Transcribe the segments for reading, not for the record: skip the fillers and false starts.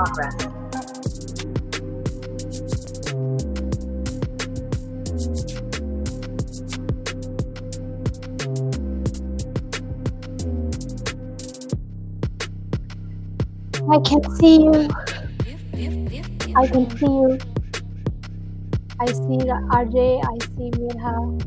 progress. I can see you. I can see you. I see RJ. I see Mirha.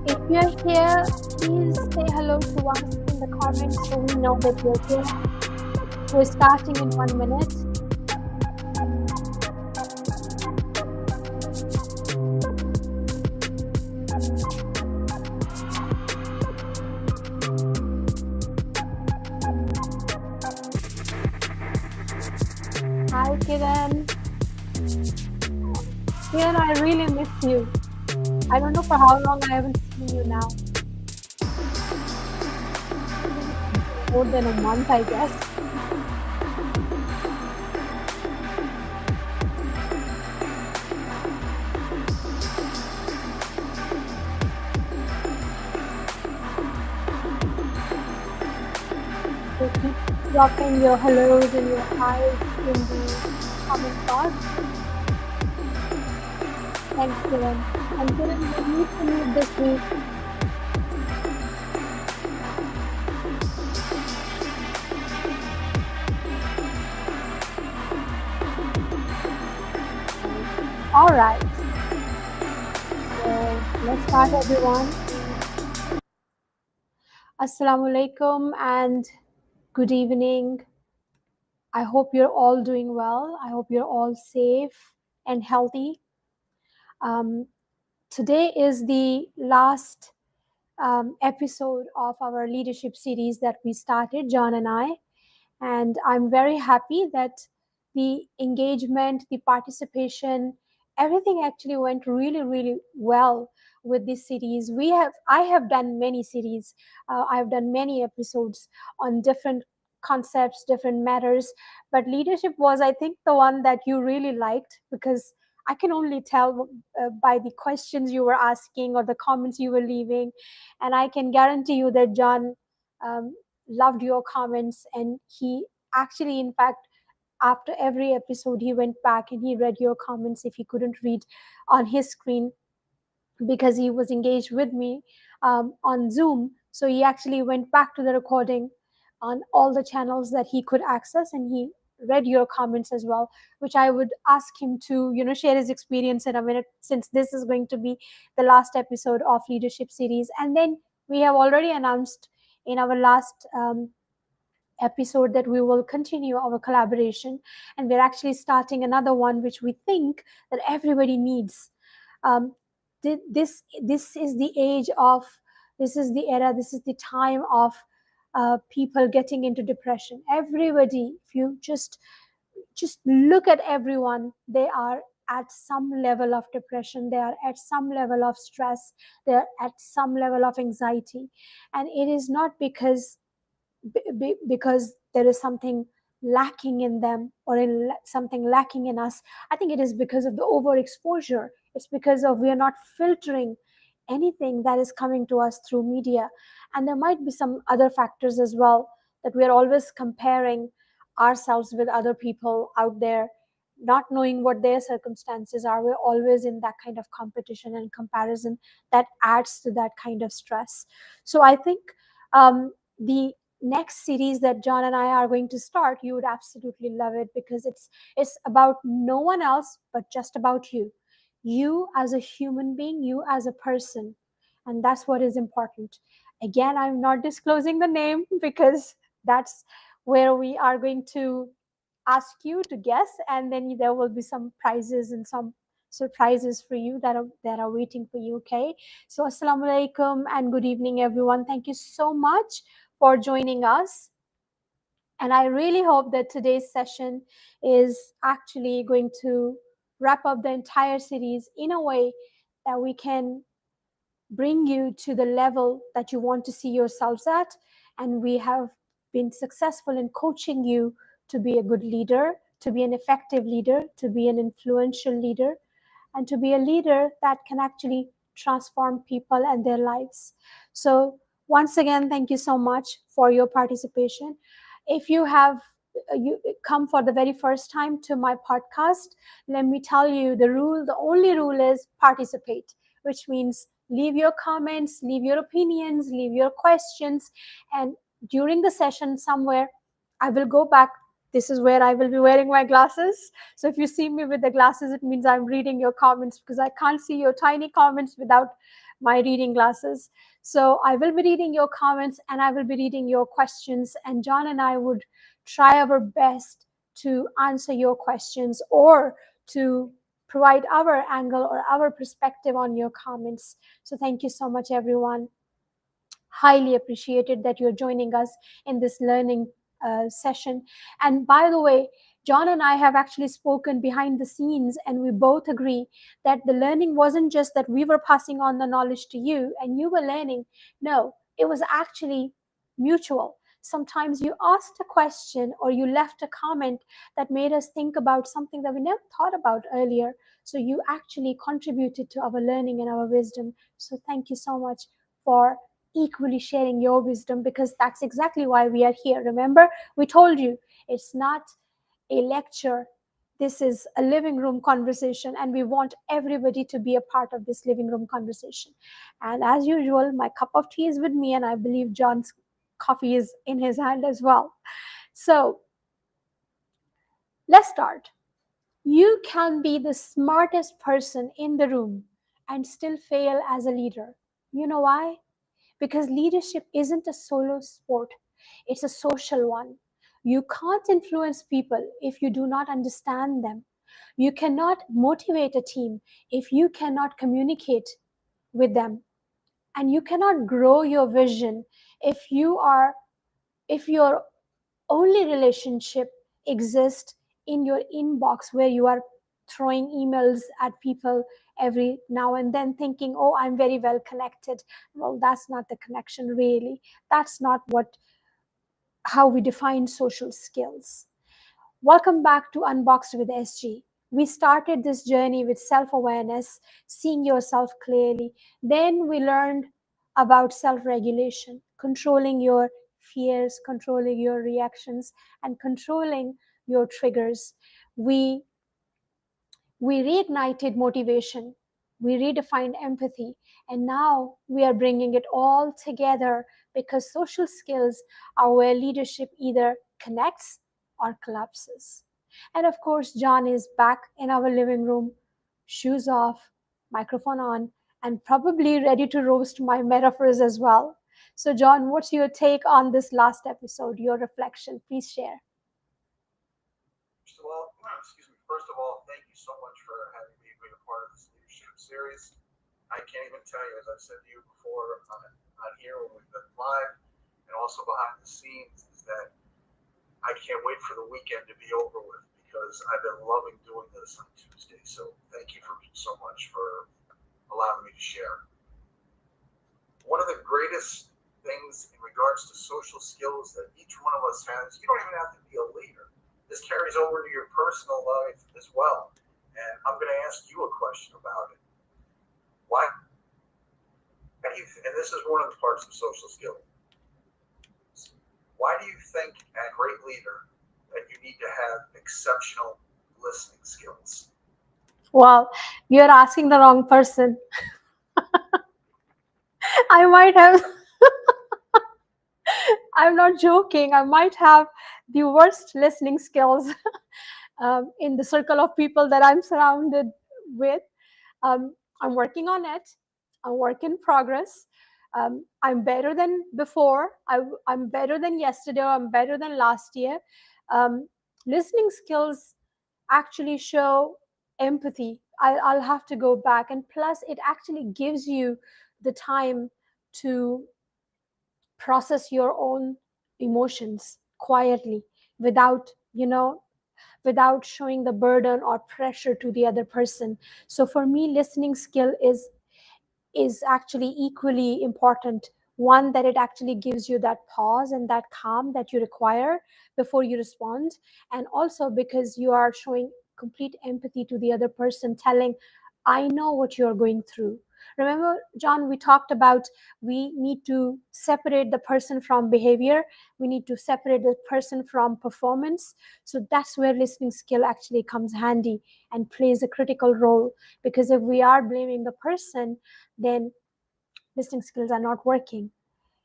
If you're here, please say hello to us in the comments so we know that you're here. We're starting in 1 minute. Hi, Kiran. Kiran, I really miss you. I don't know for how long I haven't seen you now. More than a month, I guess. So keep dropping your hellos and your highs in the comment box. Thanks, Kiran. And Kiran, we need to meet this week. All right. So let's start, everyone. Assalamu alaikum and good evening. I hope you're all doing well. I hope you're all safe and healthy. Today is the last episode of our leadership series that we started, John and I. And I'm very happy that the engagement, the participation, everything actually went really, really well with this series. I have done many series. I've done many episodes on different concepts, different matters. But leadership was, I think, the one that you really liked because I can only tell by the questions you were asking or the comments you were leaving. And I can guarantee you that John loved your comments, and he actually, in fact, after every episode he went back and he read your comments if he couldn't read on his screen because he was engaged with me on Zoom. So he actually went back to the recording on all the channels that he could access, and he read your comments as well, which I would ask him to share his experience in a minute, since this is going to be the last episode of leadership series. And then we have already announced in our last episode that we will continue our collaboration, and we're actually starting another one which we think that everybody needs. This is the age of, this is the era, this is the time of people getting into depression. Everybody, if you just look at everyone, they are at some level of depression, they are at some level of stress, they're at some level of anxiety. And it is not because there is something lacking in them or something lacking in us. I think it is because of the overexposure. It's because of we are not filtering anything that is coming to us through media. And there might be some other factors as well, that we are always comparing ourselves with other people out there, not knowing what their circumstances are. We're always in that kind of competition and comparison that adds to that kind of stress. So I think the next series that John and I are going to start, you would absolutely love it, because it's about no one else but just about you. You as a human being, you as a person. And that's what is important. Again, I'm not disclosing the name because that's where we are going to ask you to guess, and then there will be some prizes and some surprises for you that are waiting for you. Okay, so assalamu alaikum and good evening everyone. Thank you so much for joining us, and I really hope that today's session is actually going to wrap up the entire series in a way that we can bring you to the level that you want to see yourselves at. And we have been successful in coaching you to be a good leader, to be an effective leader, to be an influential leader, and to be a leader that can actually transform people and their lives. So, once again, thank you so much for your participation. If you have you come for the very first time to my podcast, let me tell you the only rule is participate, which means leave your comments, leave your opinions, leave your questions, and during the session somewhere, I will go back. This is where I will be wearing my glasses. So if you see me with the glasses, it means I'm reading your comments, because I can't see your tiny comments without my reading glasses. So I will be reading your comments and I will be reading your questions. And John and I would try our best to answer your questions or to provide our angle or our perspective on your comments. So thank you so much, everyone. Highly appreciated that you're joining us in this learning session. And by the way, John and I have actually spoken behind the scenes, and we both agree that the learning wasn't just that we were passing on the knowledge to you and you were learning. No, it was actually mutual. Sometimes you asked a question or you left a comment that made us think about something that we never thought about earlier. So you actually contributed to our learning and our wisdom. So thank you so much for equally sharing your wisdom, because that's exactly why we are here. Remember, we told you it's not a lecture. This is a living room conversation, and we want everybody to be a part of this living room conversation. And as usual, my cup of tea is with me, and I believe John's coffee is in his hand as well. So let's start. You can be the smartest person in the room and still fail as a leader. You know why? Because leadership isn't a solo sport, it's a social one. You can't influence people if you do not understand them. You cannot motivate a team if you cannot communicate with them. And you cannot grow your vision if your only relationship exists in your inbox, where you are throwing emails at people every now and then thinking, oh, I'm very well connected. Well, that's not the connection really. That's not what how we define social skills. Welcome back to Unboxed with SG. We started this journey with self awareness, seeing yourself clearly. Then we learned about self regulation, controlling your fears, controlling your reactions, and controlling your triggers. We we reignited motivation, we redefined empathy, and now we are bringing it all together, because social skills are where leadership either connects or collapses. And of course, John is back in our living room, shoes off, microphone on, and probably ready to roast my metaphors as well. So, John, what's your take on this last episode, your reflection? Please share. First of all, thank you so much for having me be a part of this leadership series. I can't even tell you, as I've said to you before on here when we've been live and also behind the the scenes is that I can't wait for the weekend to be over with because I've been loving doing this on Tuesday. So thank you so much for allowing me to share. One of the greatest things in regards to social skills that each one of us has, you don't even have to be a leader. This carries over to your personal life as well. And I'm going to ask you a question about it. Why? And this is one of the parts of social skills. Why do you think, as a great leader, that you need to have exceptional listening skills? Well, you're asking the wrong person. I might have, I'm not joking, I might have the worst listening skills in the circle of people that I'm surrounded with. I'm working on it. I'm work in progress. I'm better than before. I'm better than yesterday. I'm better than last year. Um, Listening skills actually show empathy. I'll have to go back. And plus, it actually gives you the time to process your own emotions quietly without, without showing the burden or pressure to the other person. So for me, listening skill is actually equally important. One, that it actually gives you that pause and that calm that you require before you respond, and also because you are showing complete empathy to the other person, telling, I know what you're going through. Remember, John, we talked about we need to separate the person from behavior, we need to separate the person from performance. So that's where listening skill actually comes handy and plays a critical role, because if we are blaming the person, then listening skills are not working.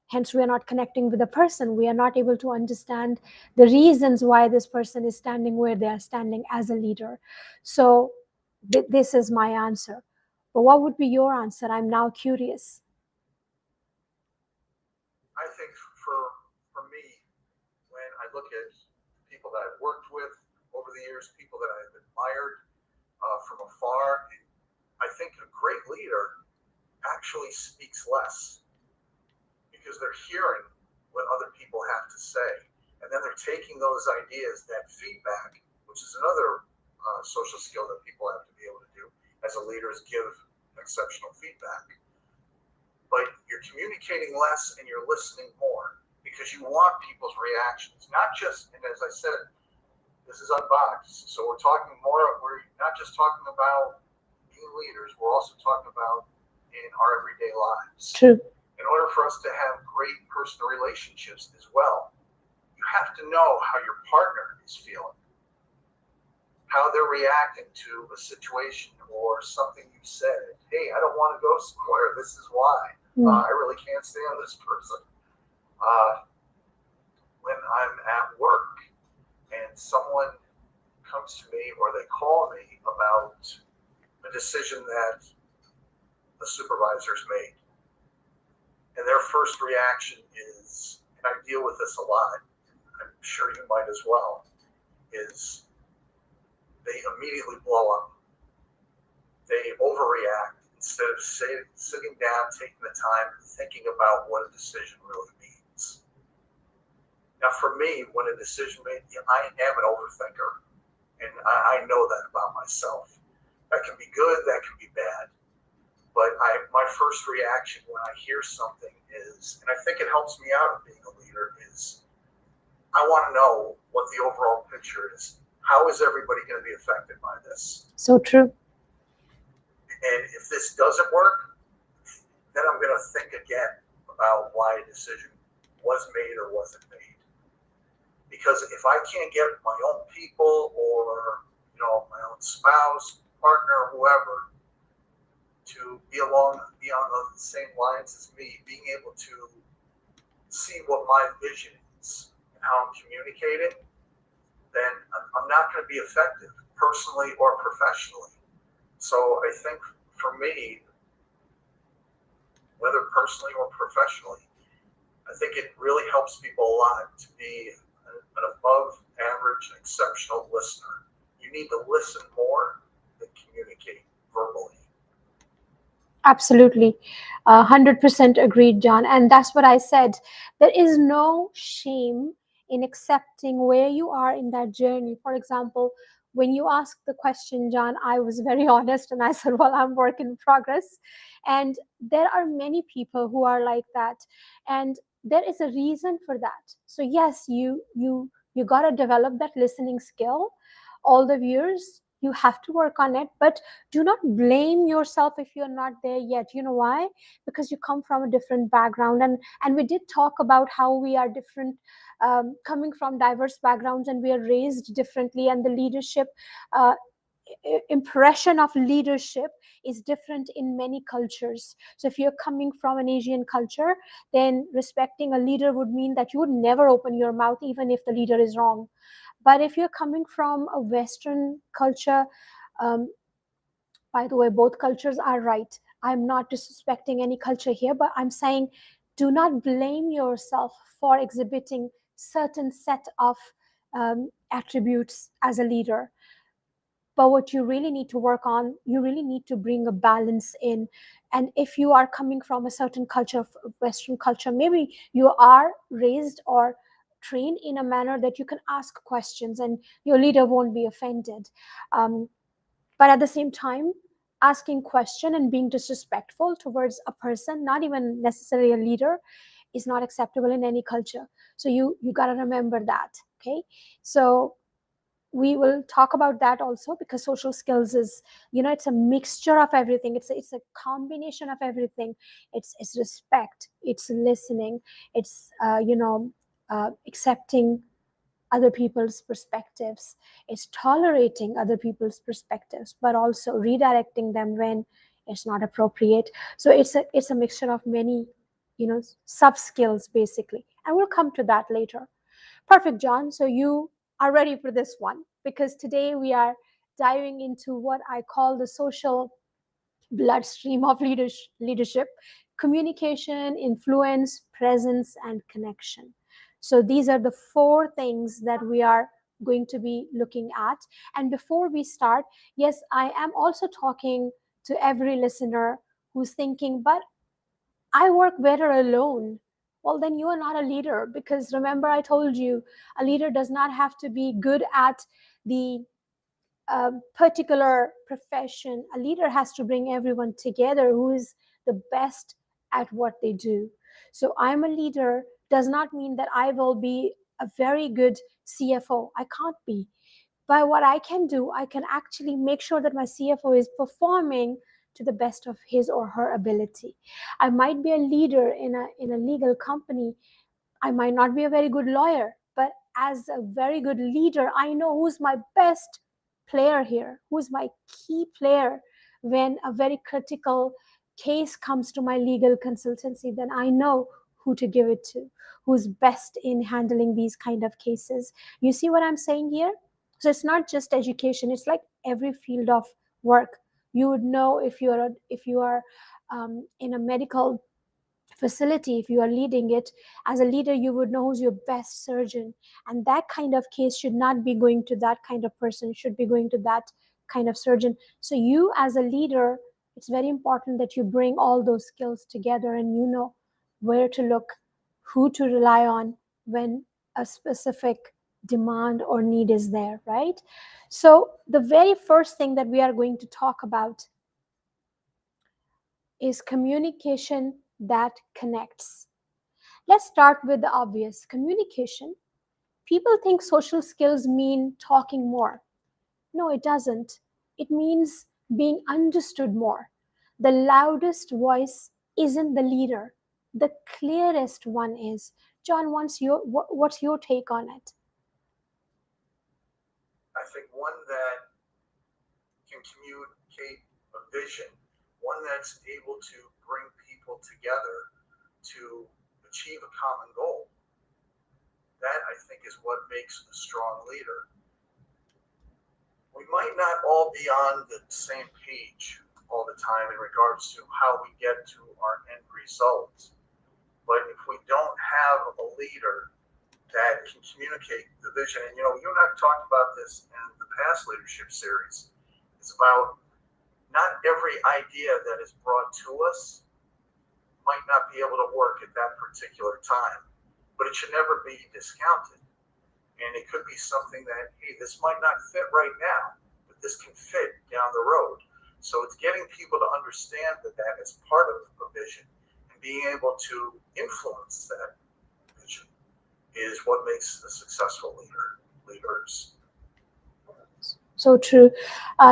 Hence, we are not connecting with the person. We are not able to understand the reasons why this person is standing where they are standing as a leader. So, this is my answer. But what would be your answer? I'm now curious. I think for me, when I look at people that I've worked with over the years, people that I've admired from afar, I think a great leader actually speaks less because they're hearing what other people have to say. And then they're taking those ideas, that feedback, which is another social skill that people have to be able to do as a leader, is give exceptional feedback. But you're communicating less and you're listening more because you want people's reactions, not just, and as I said, this is unboxed. So we're talking more, we're not just talking about being leaders, we're also talking about in our everyday lives. True. In order for us to have great personal relationships as well, you have to know how your partner is feeling, how they're reacting to a situation or something you said. Hey, I don't want to go somewhere. This is why. I really can't stand this person. When I'm at work and someone comes to me or they call me about a decision that the supervisor's made, and their first reaction is, and I deal with this a lot, I'm sure you might as well, is they immediately blow up. They overreact instead of sitting down, taking the time, thinking about what a decision really means. Now, for me, when a decision made, I am an overthinker, and I know that about myself. That can be good, that can be bad. But my first reaction when I hear something is, and I think it helps me out of being a leader, is I want to know what the overall picture is. How is everybody going to be affected by this? So true. And if this doesn't work, then I'm going to think again about why a decision was made or wasn't made. Because if I can't get my own people or my own spouse, partner, whoever, to be on the same lines as me, being able to see what my vision is and how I'm communicating, then I'm not going to be effective personally or professionally. So I think for me, whether personally or professionally, I think it really helps people a lot to be an above average, exceptional listener. You need to listen more than communicate verbally. Absolutely. 100% agreed, John. And that's what I said. There is no shame in accepting where you are in that journey. For example, when you asked the question, John, I was very honest and I said, well, I'm work in progress. And there are many people who are like that. And there is a reason for that. So yes, you got to develop that listening skill. All the viewers, you have to work on it, but do not blame yourself if you're not there yet. You know why? Because you come from a different background, and we did talk about how we are different, coming from diverse backgrounds, and we are raised differently, and the leadership uh, impression of leadership is different in many cultures. So if you're coming from an Asian culture, then respecting a leader would mean that you would never open your mouth even if the leader is wrong. But if you're coming from a Western culture, um, by the way, both cultures are right. I'm not disrespecting any culture here, but I'm saying do not blame yourself for exhibiting certain set of attributes as a leader. But what you really need to work on, you really need to bring a balance in. And if you are coming from a certain culture, Western culture, maybe you are raised or trained in a manner that you can ask questions and your leader won't be offended. But at the same time, asking question and being disrespectful towards a person, not even necessarily a leader, is not acceptable in any culture. So you got to remember that. Okay, so we will talk about that also, because social skills is, it's a mixture of everything. It's a combination of everything. It's respect, it's listening, it's accepting other people's perspectives, it's tolerating other people's perspectives, but also redirecting them when it's not appropriate. So it's a mixture of many, sub skills basically, and we'll come to that later. Perfect, John. So you are ready for this one, because today we are diving into what I call the social bloodstream of leadership: communication, influence, presence, and connection. So these are the four things that we are going to be looking at. And before we start, yes, I am also talking to every listener who's thinking, but I work better alone. Well, then you are not a leader, because remember, I told you a leader does not have to be good at the particular profession. A leader has to bring everyone together who is the best at what they do. So, I'm a leader does not mean that I will be a very good CFO. I can't be. By what I can do, I can actually make sure that my CFO is performing to the best of his or her ability. I might be a leader in a legal company. I might not be a very good lawyer, but as a very good leader, I know who's my best player here, who's my key player when a very critical case comes to my legal consultancy. Then I know who to give it to, who's best in handling these kind of cases. You see what I'm saying here? So it's not just education, it's like every field of work. You would know if you are in a medical facility, if you are leading it as a leader, you would know who's your best surgeon, and that kind of case should not be going to that kind of person, it should be going to that kind of surgeon. So you as a leader, it's very important that you bring all those skills together, and you know where to look, who to rely on when a specific demand or need is there, right? So the very first thing that we are going to talk about is communication that connects. Let's start with the obvious: communication. People think social skills mean talking more. No, it doesn't. It means being understood more. The loudest voice isn't the leader, the clearest one is. John, what's your take on it? I think one that can communicate a vision, one that's able to bring people together to achieve a common goal. That, I think, is what makes a strong leader. We might not all be on the same page all the time in regards to how we get to our end results. But if we don't have a leader that can communicate the vision, and you and I have talked about this in the past leadership series, it's about not every idea that is brought to us might not be able to work at that particular time, but it should never be discounted. And it could be something that, hey, this might not fit right now, but this can fit down the road. So it's getting people to understand that that is part of a vision, and being able to influence that vision is what makes a successful leaders. So true.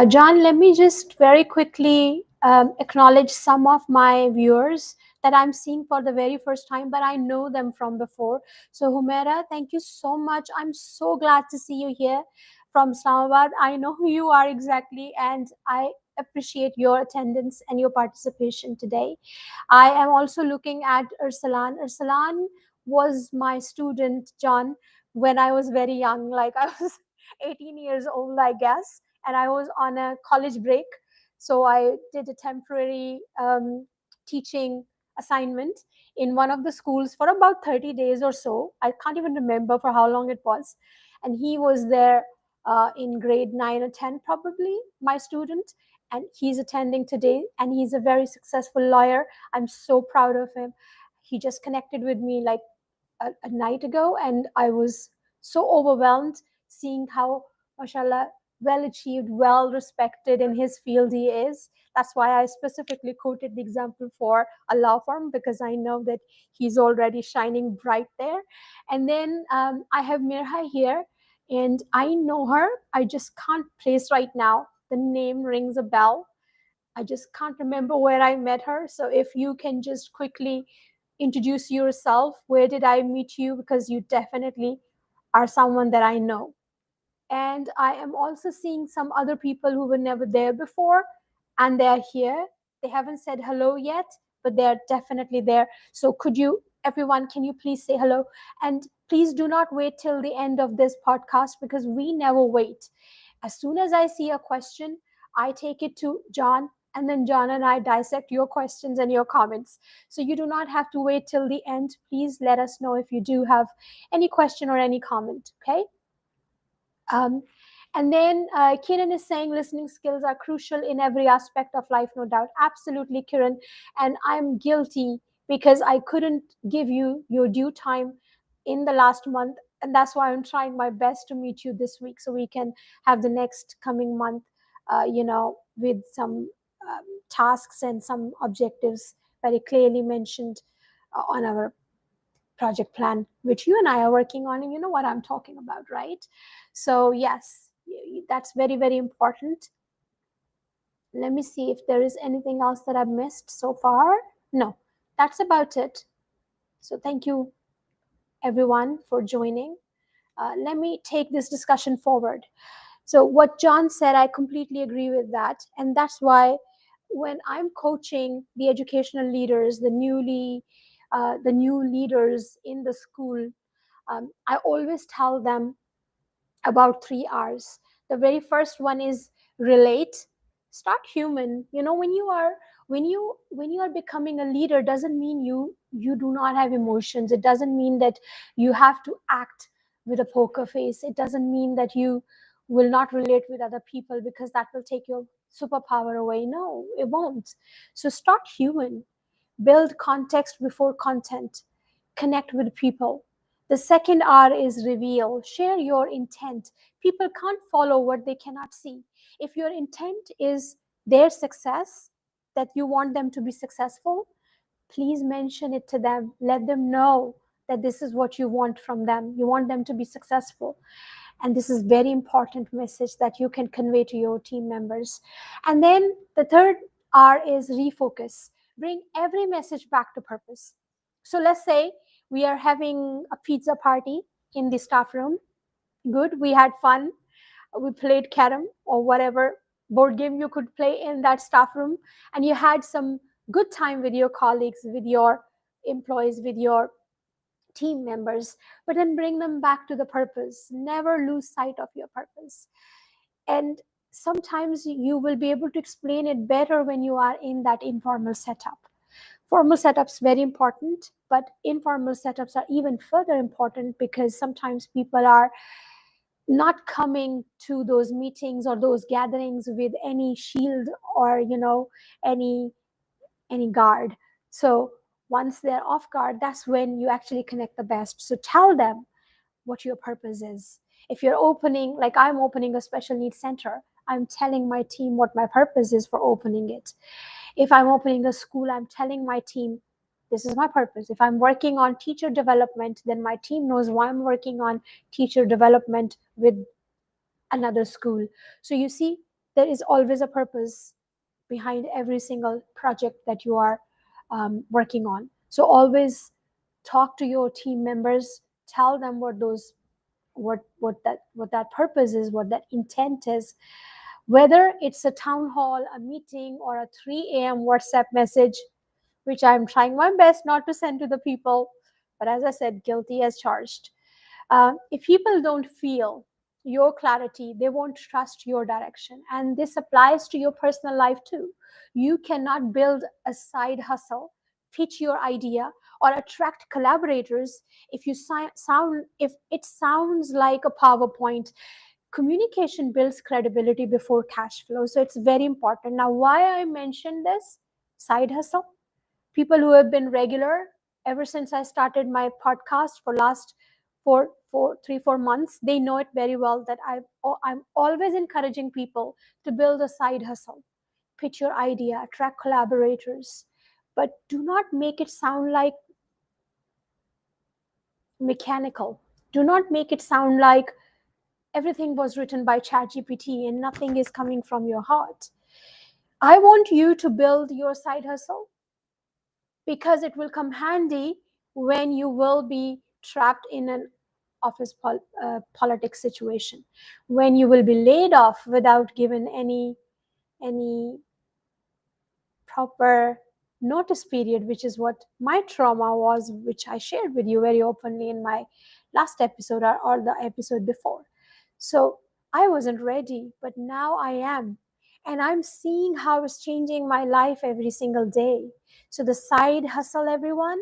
John, let me just very quickly acknowledge some of my viewers that I'm seeing for the very first time, but I know them from before. So, Humaira, thank you so much. I'm so glad to see you here from Islamabad. I know who you are exactly, and I appreciate your attendance and your participation today. I am also looking at Ursulan. Ursulan was my student, John, when I was very young. Like I was 18 years old, I guess, and I was on a college break. So I did a temporary teaching assignment in one of the schools for about 30 days or so. I can't even remember for how long it was. And he was there in grade 9 or 10, probably, my student. And he's attending today, and he's a very successful lawyer. I'm so proud of him. He just connected with me like a night ago, and I was so overwhelmed seeing how, mashallah, well achieved, well respected in his field he is. That's why I specifically quoted the example for a law firm, because I know that he's already shining bright there. And then I have Mirha here, and I know her. I just can't place right now. The name rings a bell. I just can't remember where I met her. So if you can just quickly introduce yourself, where did I meet you? Because you definitely are someone that I know. And I am also seeing some other people who were never there before, and they're here. They haven't said hello yet, but they're definitely there. So could you, everyone, can you please say hello? And please do not wait till the end of this podcast, because we never wait. As soon as I see a question, I take it to John, and then John and I dissect your questions and your comments. So you do not have to wait till the end. Please let us know if you do have any question or any comment, okay? Um, and then Kiran is saying listening skills are crucial in every aspect of life, no doubt. Absolutely, Kiran. And I'm guilty because I couldn't give you your due time in the last month. And that's why I'm trying my best to meet you this week so we can have the next coming month, with some tasks and some objectives very clearly mentioned on our project plan, which you and I are working on, and you know what I'm talking about, right? So, yes, that's very, very important. Let me see if there is anything else that I've missed so far. No, that's about it. So, thank you everyone for joining. Let me take this discussion forward. So, what John said, I completely agree with that. And that's why when I'm coaching the educational leaders, the new leaders in the school, I always tell them about 3 R's. The very first one is relate. Start human. You know, when you are becoming a leader, doesn't mean you do not have emotions. It doesn't mean that you have to act with a poker face. It doesn't mean that you will not relate with other people because that will take your superpower away. No, it won't. So start human. Build context before content. Connect with people. The second R is reveal. Share your intent. People can't follow what they cannot see. If your intent is their success, that you want them to be successful, please mention it to them. Let them know that this is what you want from them. You want them to be successful. And this is very important message that you can convey to your team members. And then the third R is refocus. Bring every message back to purpose. So let's say we are having a pizza party in the staff room. Good, we had fun. We played carom or whatever board game you could play in that staff room, and you had some good time with your colleagues, with your employees, with your team members, but then bring them back to the purpose. Never lose sight of your purpose. And sometimes you will be able to explain it better when you are in that informal setup. Formal setups very important, but informal setups are even further important because sometimes people are not coming to those meetings or those gatherings with any shield or any guard. So once they're off guard, that's when you actually connect the best. So tell them what your purpose is. If you're opening, like I'm opening a special needs center, I'm telling my team what my purpose is for opening it. If I'm opening a school, I'm telling my team this is my purpose. If I'm working on teacher development, then my team knows why I'm working on teacher development with another school. So you see, there is always a purpose behind every single project that you are working on. So always talk to your team members, tell them what that purpose is, what that intent is, whether it's a town hall, a meeting, or a 3 a.m. WhatsApp message, which I'm trying my best not to send to the people. But as I said, guilty as charged. If people don't feel your clarity, they won't trust your direction. And this applies to your personal life too. You cannot build a side hustle, pitch your idea, or attract collaborators if if it sounds like a PowerPoint. Communication builds credibility before cash flow. So it's very important. Now, why I mentioned this side hustle? People who have been regular ever since I started my podcast for last 4 months, they know it very well that I'm always encouraging people to build a side hustle, pitch your idea, attract collaborators, but do not make it sound like mechanical. Do not make it sound like everything was written by ChatGPT and nothing is coming from your heart. I want you to build your side hustle because it will come handy when you will be trapped in an office politics situation, when you will be laid off without given any proper notice period, which is what my trauma was, which I shared with you very openly in my last episode or the episode before. So I wasn't ready, but now I am. And I'm seeing how it's changing my life every single day. So the side hustle, everyone,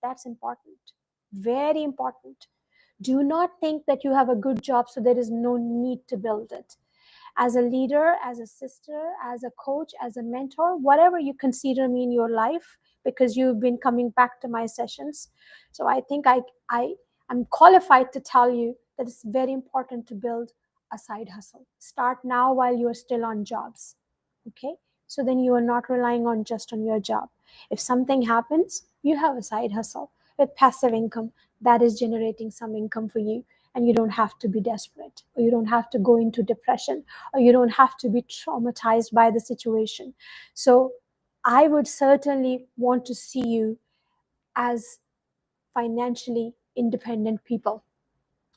that's important. Very important. Do not think that you have a good job, so there is no need to build it. As a leader, as a sister, as a coach, as a mentor, whatever you consider me in your life, because you've been coming back to my sessions. So I think I'm qualified to tell you that it's very important to build a side hustle. Start now while you're still on jobs. Okay? So then you are not relying on just on your job. If something happens, you have a side hustle with passive income that is generating some income for you, and you don't have to be desperate, or you don't have to go into depression, or you don't have to be traumatized by the situation. So I would certainly want to see you as financially independent people,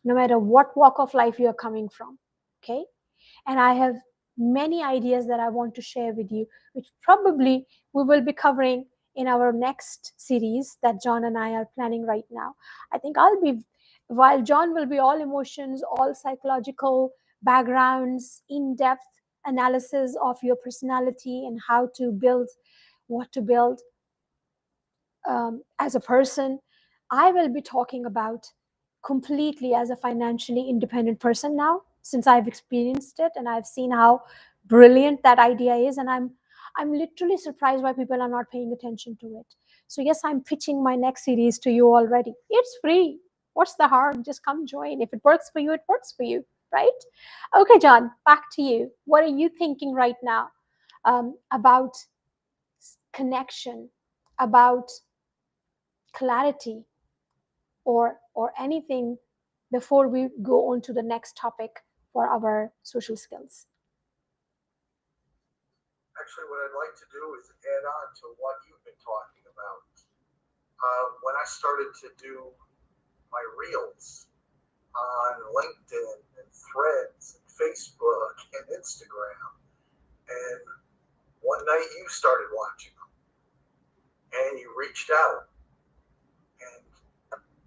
no matter what walk of life you're coming from. Okay? And I have many ideas that I want to share with you, which probably we will be covering in our next series that John and I are planning right now. I think while John will be all emotions, all psychological backgrounds, in depth analysis of your personality and how to build, what to build as a person, I will be talking about completely as a financially independent person now, since I've experienced it and I've seen how brilliant that idea is. And I'm literally surprised why people are not paying attention to it. So yes, I'm pitching my next series to you already. It's free. What's the harm? Just come join. If it works for you, it works for you, right? Okay, John, back to you. What are you thinking right now about connection, about clarity, or anything before we go on to the next topic for our social skills? Actually, what I'd like to do is add on to what you've been talking about. When I started to do my reels on LinkedIn and Threads and Facebook and Instagram, and one night you started watching them and you reached out, and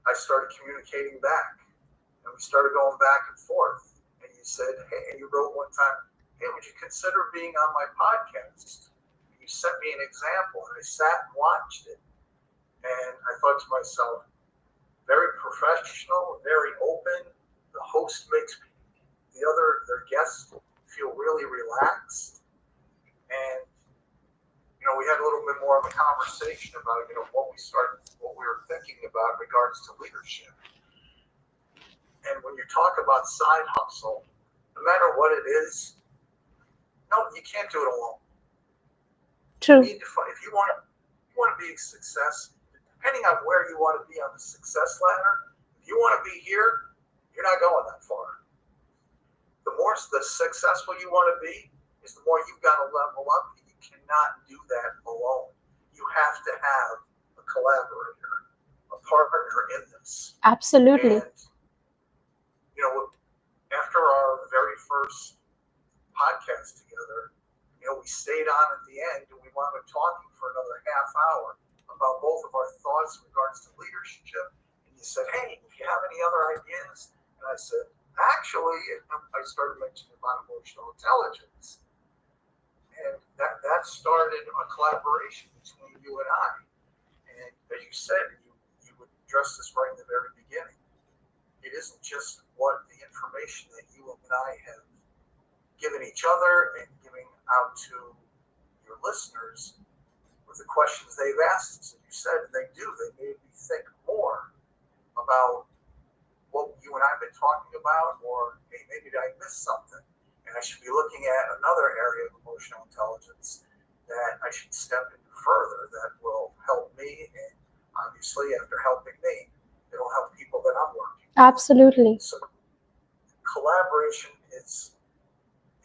I started communicating back, and we started going back and forth. And you said, hey, and you wrote one time, hey, would you consider being on my podcast? You sent me an example, and I sat and watched it. And I thought to myself, very professional, very open. The host makes their guests feel really relaxed, and we had a little bit more of a conversation about what we were thinking about in regards to leadership. And when you talk about side hustle, no matter what it is, no, you can't do it alone. True. You need to find, if you want to be a success, depending on where you want to be on the success ladder. If you want to be here, you're not going that far. The more successful you want to be, is the more you've got to level up. You cannot do that alone. You have to have a collaborator, a partner in this. Absolutely. And after our very first podcast together, we stayed on at the end, and we wound up talking for another half hour about both of our thoughts in regards to leadership. And you said, "Hey, if you have any other ideas," and I said, "Actually," I started mentioning about emotional intelligence, and that started a collaboration between you and I. And as you said, you addressed this right in the very beginning. It isn't just what the information that you and I have given each other and giving out to your listeners with the questions they've asked us. And you said they made me think more about what you and I have been talking about, or hey, maybe I missed something, and I should be looking at another area of emotional intelligence that I should step into further that will help me, and obviously after helping me, it'll help people that I'm working. Absolutely. So collaboration is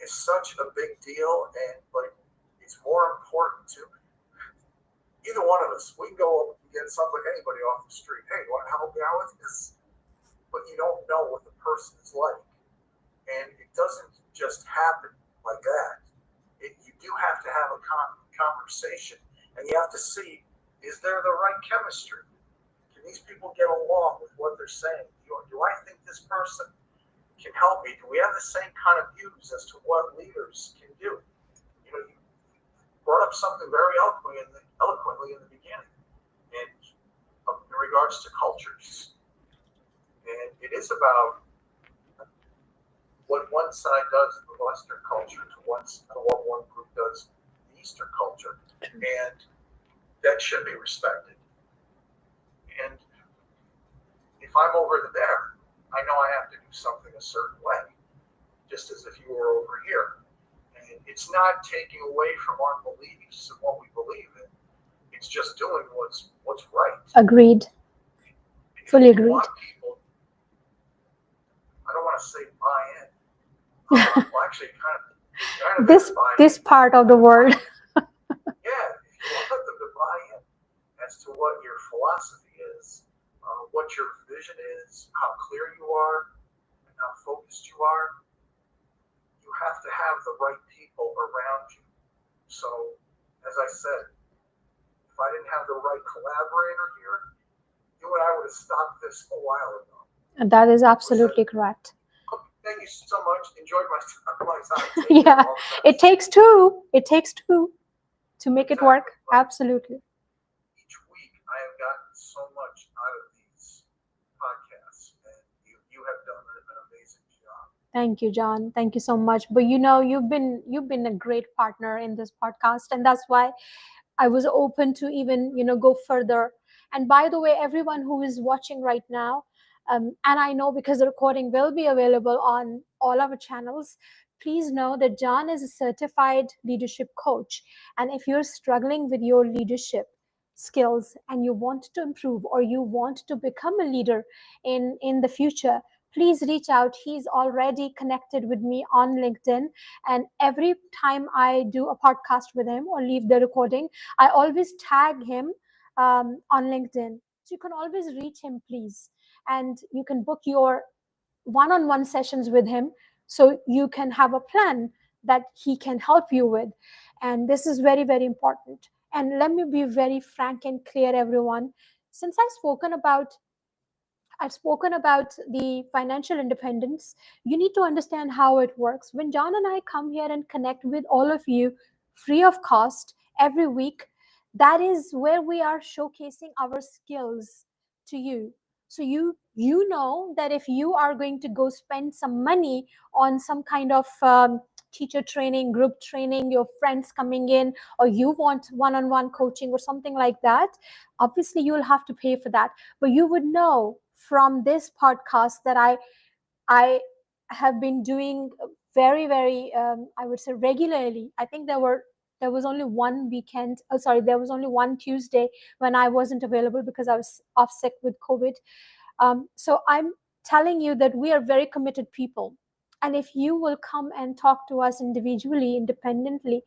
such a big deal, but it's more important to either one of us. We can go up and get something, anybody off the street. Hey, you want to help me out with this? But you don't know what the person is like. And it doesn't just happen like that. You do have to have a conversation, and you have to see, is there the right chemistry? Can these people get along with what they're saying? Do I think this person can help me? Do we have the same kind of views as to what leaders can do? You brought up something very eloquently in the beginning, and in regards to cultures. And it is about what one side does in the Western culture to what one group does in the Eastern culture. And that should be respected. And if I'm over there, I know I have to do something a certain way, just as if you were over here. And it's not taking away from our beliefs and what we believe in. It's just doing what's right. Agreed. Fully agreed. People, I don't want to say buy in. Well, actually, kind of this part of the word. Yeah, if you want them to buy in as to what your philosophy is, what your vision is, how clear you are, and how focused you are, you have to have the right people around you. So, as I said, if I didn't have the right collaborator here, you and I would have stopped this a while ago. And that is absolutely correct. Thank you so much. Enjoyed my time. Yeah, it takes two. It takes two to make it work. Absolutely. Each week, I have gotten so much out of these podcasts, and you have done an amazing job. Thank you, John. Thank you so much. But you've been a great partner in this podcast, and that's why I was open to even go further. And by the way, everyone who is watching right now, and I know because the recording will be available on all our channels, please know that John is a certified leadership coach. And if you're struggling with your leadership skills and you want to improve, or you want to become a leader in the future, please reach out. He's already connected with me on LinkedIn. And every time I do a podcast with him or leave the recording, I always tag him on LinkedIn. So you can always reach him, please. And you can book your one-on-one sessions with him, so you can have a plan that he can help you with. And this is very, very important. And let me be very frank and clear, everyone. Since I've spoken about the financial independence, you need to understand how it works. When John and I come here and connect with all of you free of cost every week, that is where we are showcasing our skills to you. So you know that if you are going to go spend some money on some kind of teacher training, group training, your friends coming in, or you want one-on-one coaching or something like that, obviously you will have to pay for that. But you would know from this podcast that I have been doing very, very, I would say regularly. I think there was only one weekend. Oh, sorry, there was only one Tuesday when I wasn't available because I was off sick with COVID. So I'm telling you that we are very committed people. And if you will come and talk to us individually, independently,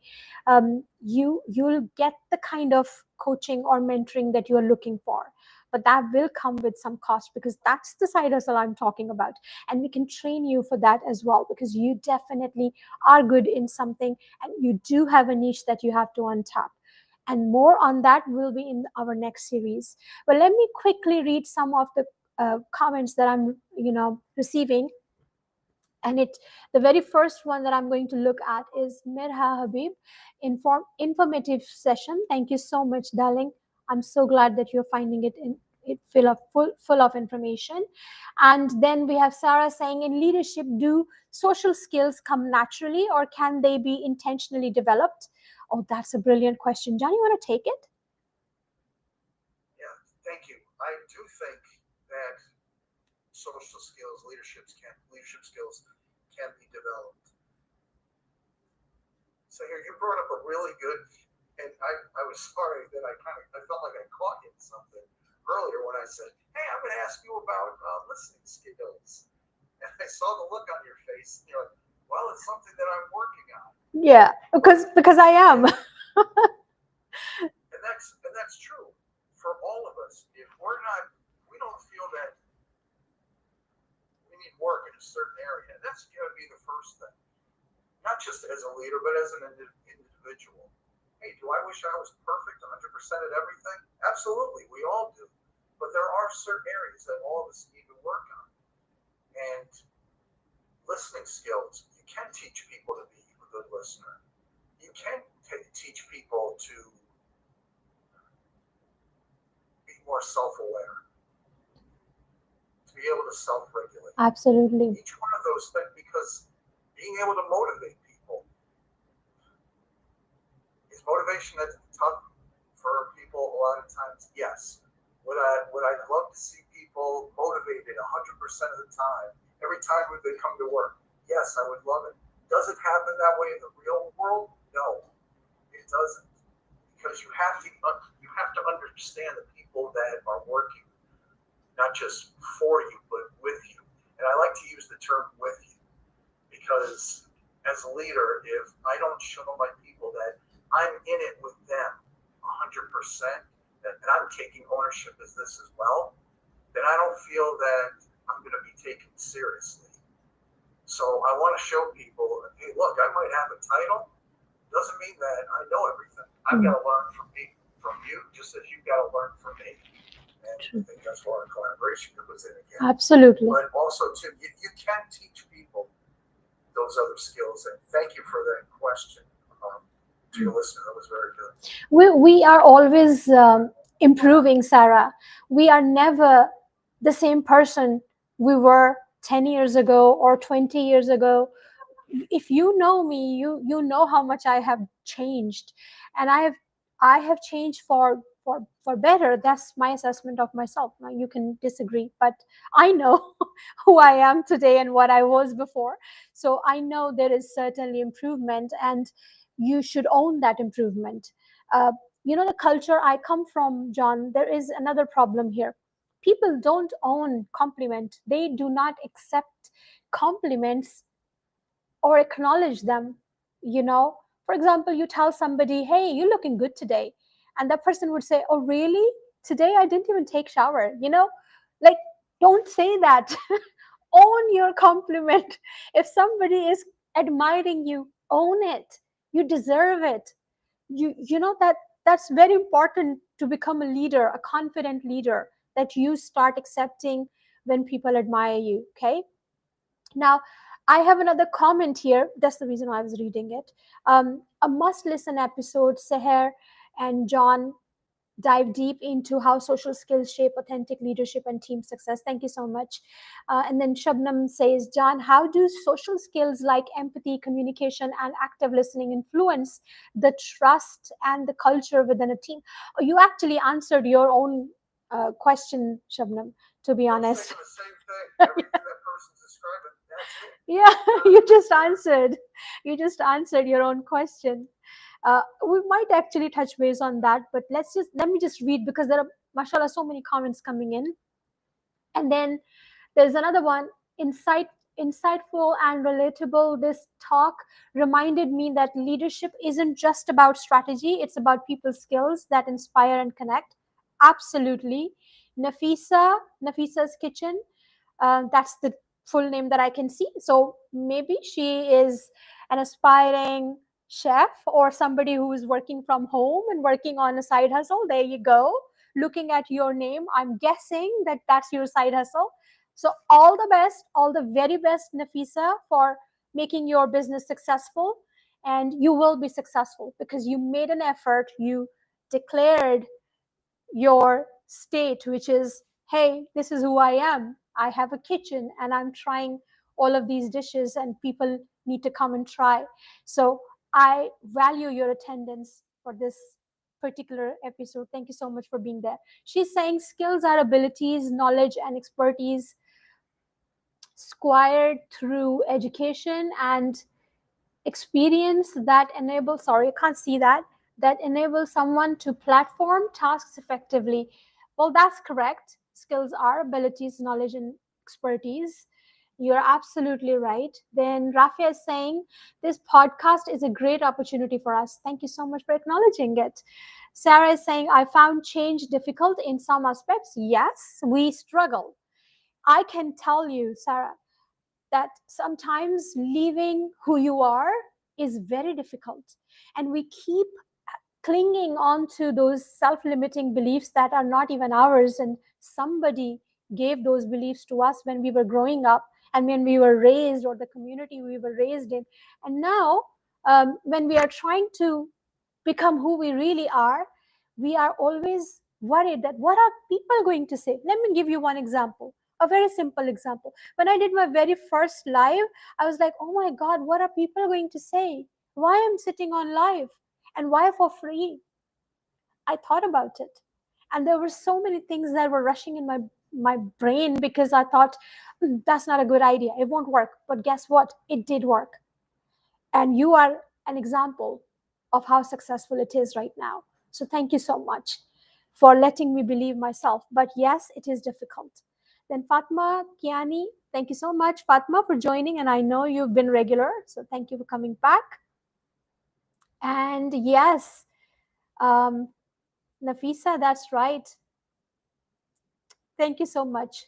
you'll get the kind of coaching or mentoring that you are looking for. But that will come with some cost, because that's the side hustle I'm talking about. And we can train you for that as well, because you definitely are good in something and you do have a niche that you have to untap. And more on that will be in our next series. But let me quickly read some of the comments that I'm receiving. And the very first one that I'm going to look at is Mirha Habib. Informative session. Thank you so much, darling. I'm so glad that you're finding it full of information. And then we have Sarah saying, in leadership, do social skills come naturally or can they be intentionally developed? Oh, that's a brilliant question. John, you want to take it? Yeah, thank you. I do think that social skills, leadership skills can be developed. So here you brought up a really good, and I was sorry that I felt like I caught you in something earlier when I said, hey, I'm going to ask you about listening skills. And I saw the look on your face, and you're like, well, it's something that I'm working on. Yeah, because I am. And that's true for all of us. If we don't feel that we need work in a certain area, that's going to be the first thing. Not just as a leader, but as an individual. Hey, do I wish I was perfect 100% at everything? Absolutely, we all do. But there are certain areas that all of us need to work on. And listening skills, you can teach people to be a good listener. You can teach people to be more self-aware, to be able to self-regulate. Absolutely. Each one of those things, because being able to motivate people. Is motivation that's tough for people a lot of times? Yes. Would I love to see people motivated 100% of the time, every time they come to work? Yes, I would love it. Does it happen that way in the real world? No, it doesn't. Because you have to understand the people that are working, not just for you, but with you. And I like to use the term with you, because as a leader, if I don't show my people that I'm in it with them 100%, and I'm taking ownership of this as well, then I don't feel that I'm going to be taken seriously. So I want to show people, hey, look, I might have a title. Doesn't mean that I know everything. I've got to learn from you, just as you've got to learn from me. And I think that's where our collaboration comes in again. Absolutely. But also, too, you can teach people those other skills. And thank you for that question to your listener. That was very good. We are always improving, Sarah. We are never the same person we were 10 years ago or 20 years ago. If you know me, you know how much I have changed, and I have changed for better. That's my assessment of myself. Now you can disagree, but I know who I am today and what I was before. So I know there is certainly improvement, and you should own that improvement. uh, the culture I come from, John, there is another problem here. People don't own compliment. They do not accept compliments or acknowledge them. For example, you tell somebody, hey, you're looking good today, and that person would say, oh really? Today I didn't even take shower. Like, don't say that. Own your compliment. If somebody is admiring you, own it. You deserve it. You know that's very important to become a leader, a confident leader, that you start accepting when people admire you. Okay. Now, I have another comment here. That's the reason why I was reading it. A must listen episode, Seher and John. dive deep into how social skills shape authentic leadership and team success. Thank you so much. And then Shabnam says, John, how do social skills like empathy, communication, and active listening influence the trust and the culture within a team? Oh, you actually answered your own question, Shabnam, to be I was honest. thinking the same thing. Everything that person's describing, that's it. Yeah, you just answered. You just answered your own question. We might actually touch base on that, but let me just read because there are, mashallah, so many comments coming in. And then there's another one. Insightful and relatable. This talk reminded me that leadership isn't just about strategy, it's about people skills that inspire and connect. Absolutely. Nafisa's Kitchen, that's the full name that I can see. So maybe she is an aspiring chef or somebody who is working from home and working on a side hustle. There you go. Looking at your name, I'm guessing that that's your side hustle. So all the best, all the very best, Nafisa, for making your business successful. And you will be successful because you made an effort. You declared your state, which is, hey, this is who I am. I have a kitchen and I'm trying all of these dishes, and people need to come and try. So I value your attendance for this particular episode. Thank you so much for being there. She's saying skills are abilities, knowledge, and expertise acquired through education and experience that enable, sorry, I can't see that, that enable someone to platform tasks effectively. Well, that's correct. Skills are abilities, knowledge, and expertise. You're absolutely right. Then Rafia is saying this podcast is a great opportunity for us. Thank you so much for acknowledging it. Sarah is saying, I found change difficult in some aspects. Yes, we struggle. I can tell you, Sarah, that sometimes leaving who you are is very difficult. And we keep clinging on to those self limiting beliefs that are not even ours. And somebody gave those beliefs to us when we were growing up and when we were raised, or the community we were raised in. And now, when we are trying to become who we really are, we are always worried that what are people going to say? Let me give you one example, a very simple example. When I did my very first live, I was like, oh my God, what are people going to say? Why I'm sitting on live and why for free? I thought about it. And there were so many things that were rushing in my brain because I thought, that's not a good idea. It won't work. But guess what? It did work. And you are an example of how successful it is right now. So thank you so much for letting me believe myself. But yes, it is difficult. Then Fatma Kiani, thank you so much, Fatma, for joining. And I know you've been regular, so thank you for coming back. And yes, um, Nafisa, that's right. Thank you so much.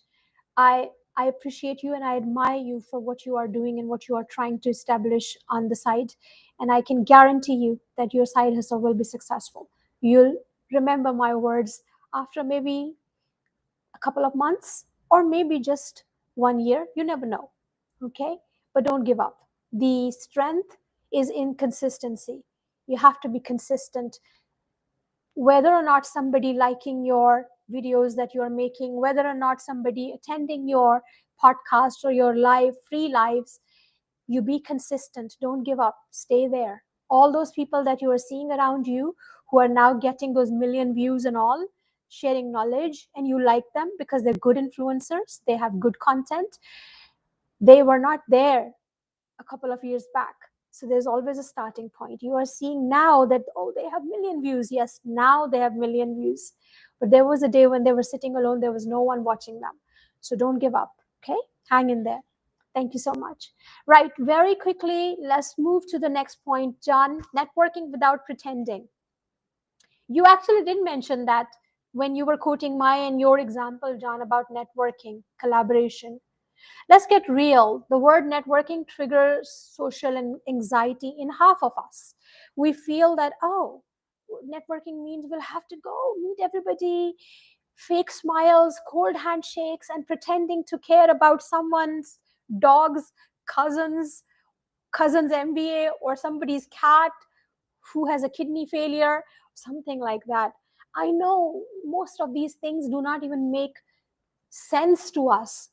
I I appreciate you and I admire you for what you are doing and what you are trying to establish on the side. And I can guarantee you that your side hustle will be successful. You'll remember my words after maybe a couple of months or maybe just 1 year. You never know. Okay? But don't give up. The strength is in consistency. You have to be consistent, whether or not somebody liking your videos that you're making, whether or not somebody attending your podcast or your live free lives, you be consistent. Don't give up. Stay there. All those people that you are seeing around you who are now getting those million views and all, sharing knowledge, and you like them because they're good influencers, they have good content, they were not there a couple of years back. So there's always a starting point. You are seeing now that, oh, they have million views. Yes, now they have million views. But there was a day when they were sitting alone, there was no one watching them. So don't give up. Okay? Hang in there. Thank you so much. Right, very quickly, let's move to the next point, John. Networking without pretending. You actually did mention that when you were quoting my and your example, John, about networking, collaboration. Let's get real. The word networking triggers social anxiety in half of us. We feel that, oh, networking means we'll have to go meet everybody, fake smiles, cold handshakes, and pretending to care about someone's dog's cousin's MBA or somebody's cat who has a kidney failure, something like that. I know most of these things do not even make sense to us.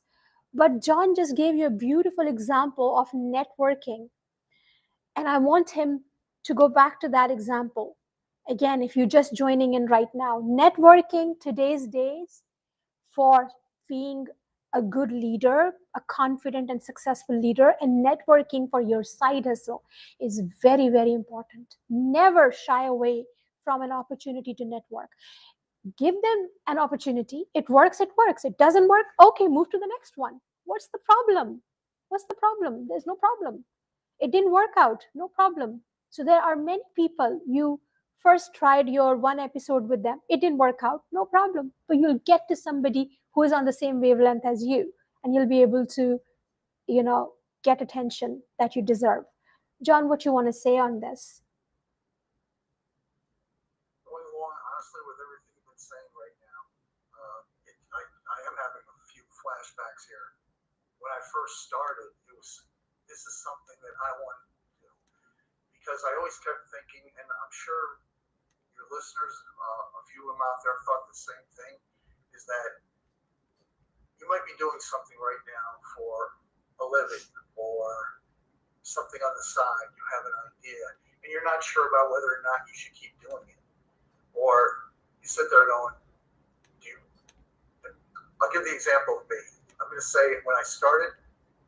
But John just gave you a beautiful example of networking. And I want him to go back to that example. Again, if you're just joining in right now, networking today's days for being a good leader, a confident and successful leader, and networking for your side hustle is very, very important. Never shy away from an opportunity to network. Give them an opportunity. It works, it works. It doesn't work, okay, move to the next one. What's the problem? What's the problem? There's no problem. It didn't work out, no problem. So there are many people, you first tried your one episode with them, it didn't work out, no problem. But you'll get to somebody who is on the same wavelength as you, and you'll be able to, you know, get attention that you deserve. John, what you want to say on this? Going along, honestly, with everything you've been saying right now, I am having a few flashbacks here. When I first started, this is something that I wanted to do because I always kept thinking, and I'm sure your listeners, a few of them out there thought the same thing, is that you might be doing something right now for a living or something on the side. You have an idea, and you're not sure about whether or not you should keep doing it. Or you sit there going, I'll give the example of me. I'm going to say when I started,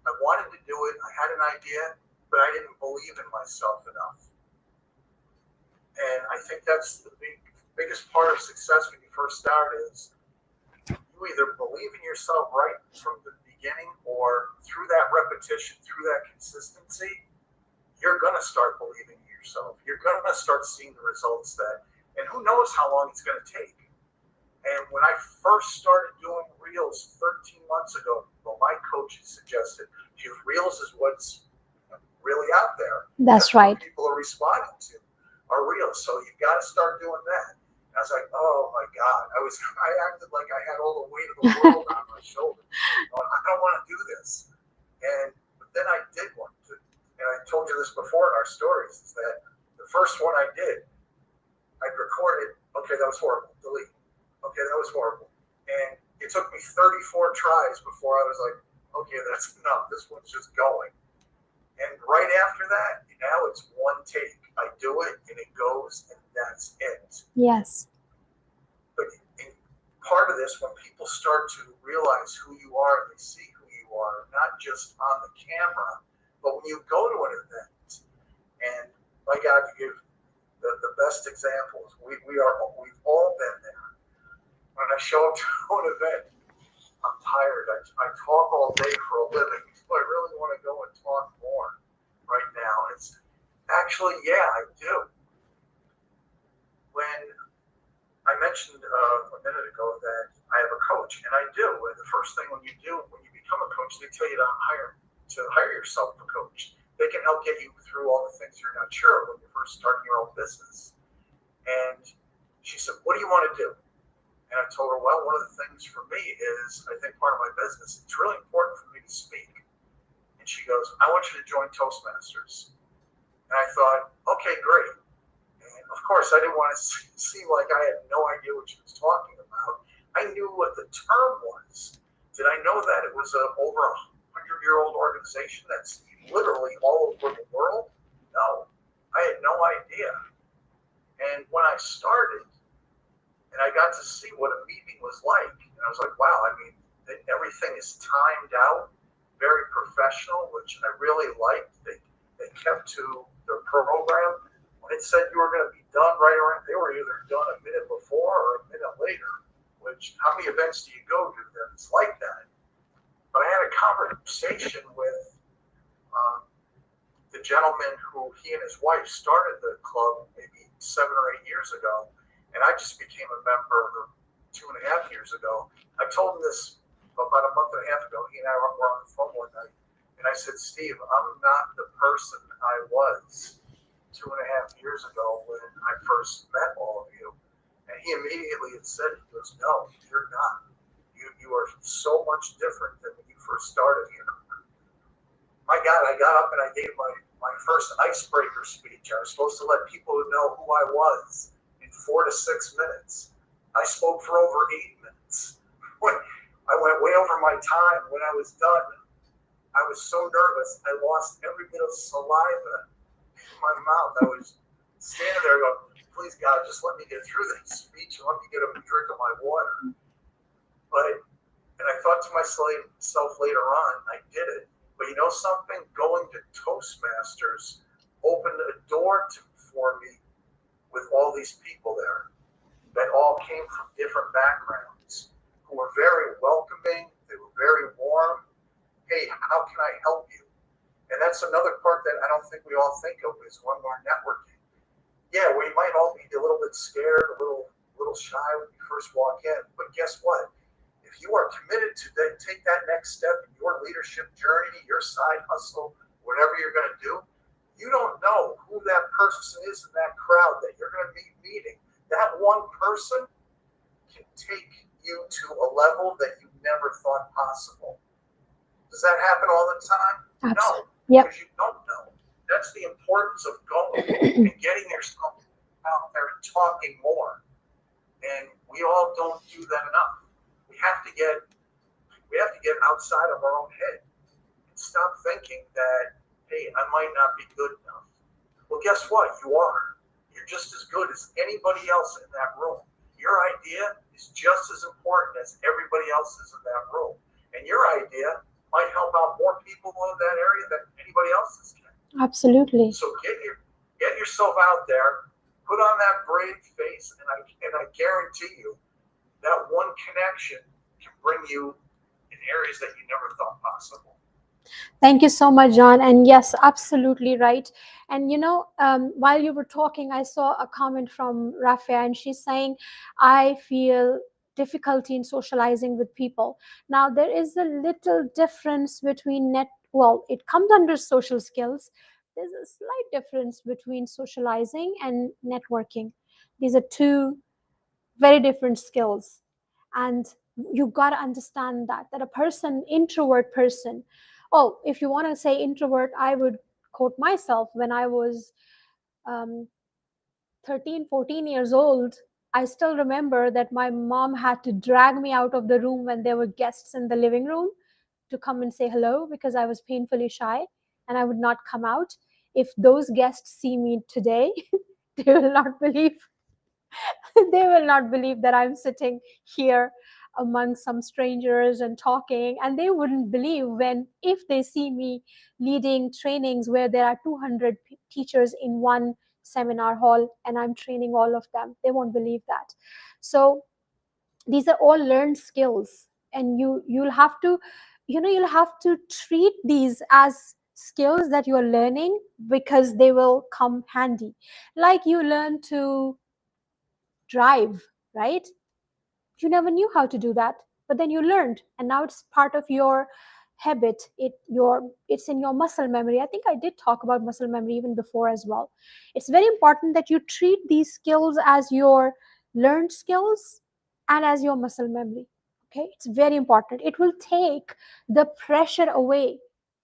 I wanted to do it. I had an idea, but I didn't believe in myself enough. And I think that's the biggest part of success when you first start is you either believe in yourself right from the beginning or through that repetition, through that consistency, you're going to start believing in yourself. You're going to start seeing the results and who knows how long it's going to take. And when I first started doing Reels 13 months ago, well, my coach suggested, Reels is what's really out there. That's right. What people are responding to are Reels. So you've got to start doing that. And I was like, oh my God. I acted like I had all the weight of the world on my shoulders. I don't want to do this. But then I did one. And I told you this before in our stories, is that the first one I did, I recorded, okay, that was horrible, delete. Okay, that was horrible. And it took me 34 tries before I was like, okay, that's enough. This one's just going. And right after that, now it's one take. I do it and it goes and that's it. Yes. But part of this, when people start to realize who you are and they see who you are, not just on the camera, but when you go to an event, and my God, you give the best examples. We've all been there. When I show up to an event, I'm tired. I talk all day for a living. So I really want to go and talk more right now. It's actually, yeah, I do. When I mentioned a minute ago that I have a coach, and I do. And the first thing when you become a coach, they tell you to hire yourself a coach. They can help get you through all the things you're not sure when you're first starting your own business. And she said, what do you want to do? And I told her, well, one of the things for me is, I think part of my business, it's really important for me to speak. And she goes, I want you to join Toastmasters. And I thought, okay, great. And of course, I didn't want to seem like I had no idea what she was talking about. I knew what the term was. Did I know that it was over 100-year-old organization that's literally all over the world? No, I had no idea. And when I started, and I got to see what a meeting was like, and I was like, wow, I mean, everything is timed out, very professional, which I really liked. They kept to their program. When it said you were going to be done right around, they were either done a minute before or a minute later, which how many events do you go to that it's like that? But I had a conversation with the gentleman who he and his wife started the club maybe 7 or 8 years ago, and I just became a member 2.5 years ago. I told him this about a month and a half ago. He and I were on the phone one night, and I said, Steve, I'm not the person I was 2.5 years ago when I first met all of you. And he immediately had said, he goes, no, you're not. You are so much different than when you first started here. My God, I got up and I gave my first icebreaker speech. I was supposed to let people know who I was in 4 to 6 minutes. I spoke for over 8 minutes. When I went way over my time. When I was done, I was so nervous. I lost every bit of saliva in my mouth. I was standing there going, please God, just let me get through this speech and let me get a drink of my water. But, and I thought to myself later on, I did it. But you know something? Going to Toastmasters opened a door for me with all these people there that all came from different backgrounds, who were very welcoming. They were very warm. Hey, how can I help you? And that's another part that I don't think we all think of is when we're networking. Yeah, we might all be a little bit scared, a little shy when you first walk in. But guess what? If you are committed to take that next step in your leadership journey, your side hustle, whatever you're going to do, you don't know who that person is in that crowd that you're going to be meeting. That one person can take you to a level that you never thought possible. Does that happen all the time? Absolutely. No, because you don't know. That's the importance of going and getting yourself out there and talking more. And we all don't do that enough. We have to get outside of our own head and stop thinking that, hey, I might not be good enough. Well, guess what? You are. You're just as good as anybody else in that room. Your idea is just as important as everybody else's in that room. And your idea might help out more people in that area than anybody else's can. Absolutely. So get yourself out there, put on that brave face, and I guarantee you that one connection can bring you in areas that you never thought possible. Thank you so much, John. And yes, absolutely right. And while you were talking, I saw a comment from Rafia, and she's saying, I feel difficulty in socializing with people. Now, there is a little difference between well, it comes under social skills. There's a slight difference between socializing and networking. These are two very different skills. And you got to understand that a introvert person, oh, if you want to say introvert, I would quote myself. When I was um, 13 14 years old, I still remember that my mom had to drag me out of the room when there were guests in the living room to come and say hello, because I was painfully shy and I would not come out. If those guests see me today, they will not believe they will not believe that I'm sitting here among some strangers and talking. And they wouldn't believe when, if they see me leading trainings where there are 200 teachers in one seminar hall and I'm training all of them. They won't believe that. So these are all learned skills, and you'll have to you'll have to treat these as skills that you're learning, because they will come handy. Like you learn to drive, right? You never knew how to do that, but then you learned, and now it's part of your habit. It's in your muscle memory. I think I did talk about muscle memory even before as well. It's very important that you treat these skills as your learned skills and as your muscle memory. Okay, it's very important. It will take the pressure away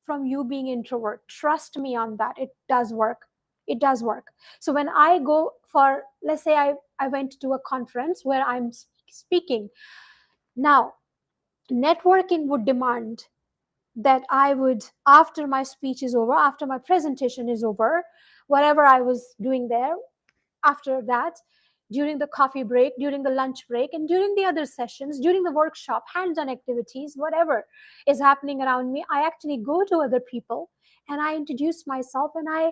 from you being introvert. Trust me on that. It does work. It does work. So when I go for, let's say I went to a conference where I'm speaking. Now, networking would demand that I would, after my speech is over, after my presentation is over, whatever I was doing there, after that, during the coffee break, during the lunch break, and during the other sessions, during the workshop, hands-on activities, whatever is happening around me, I actually go to other people and I introduce myself and I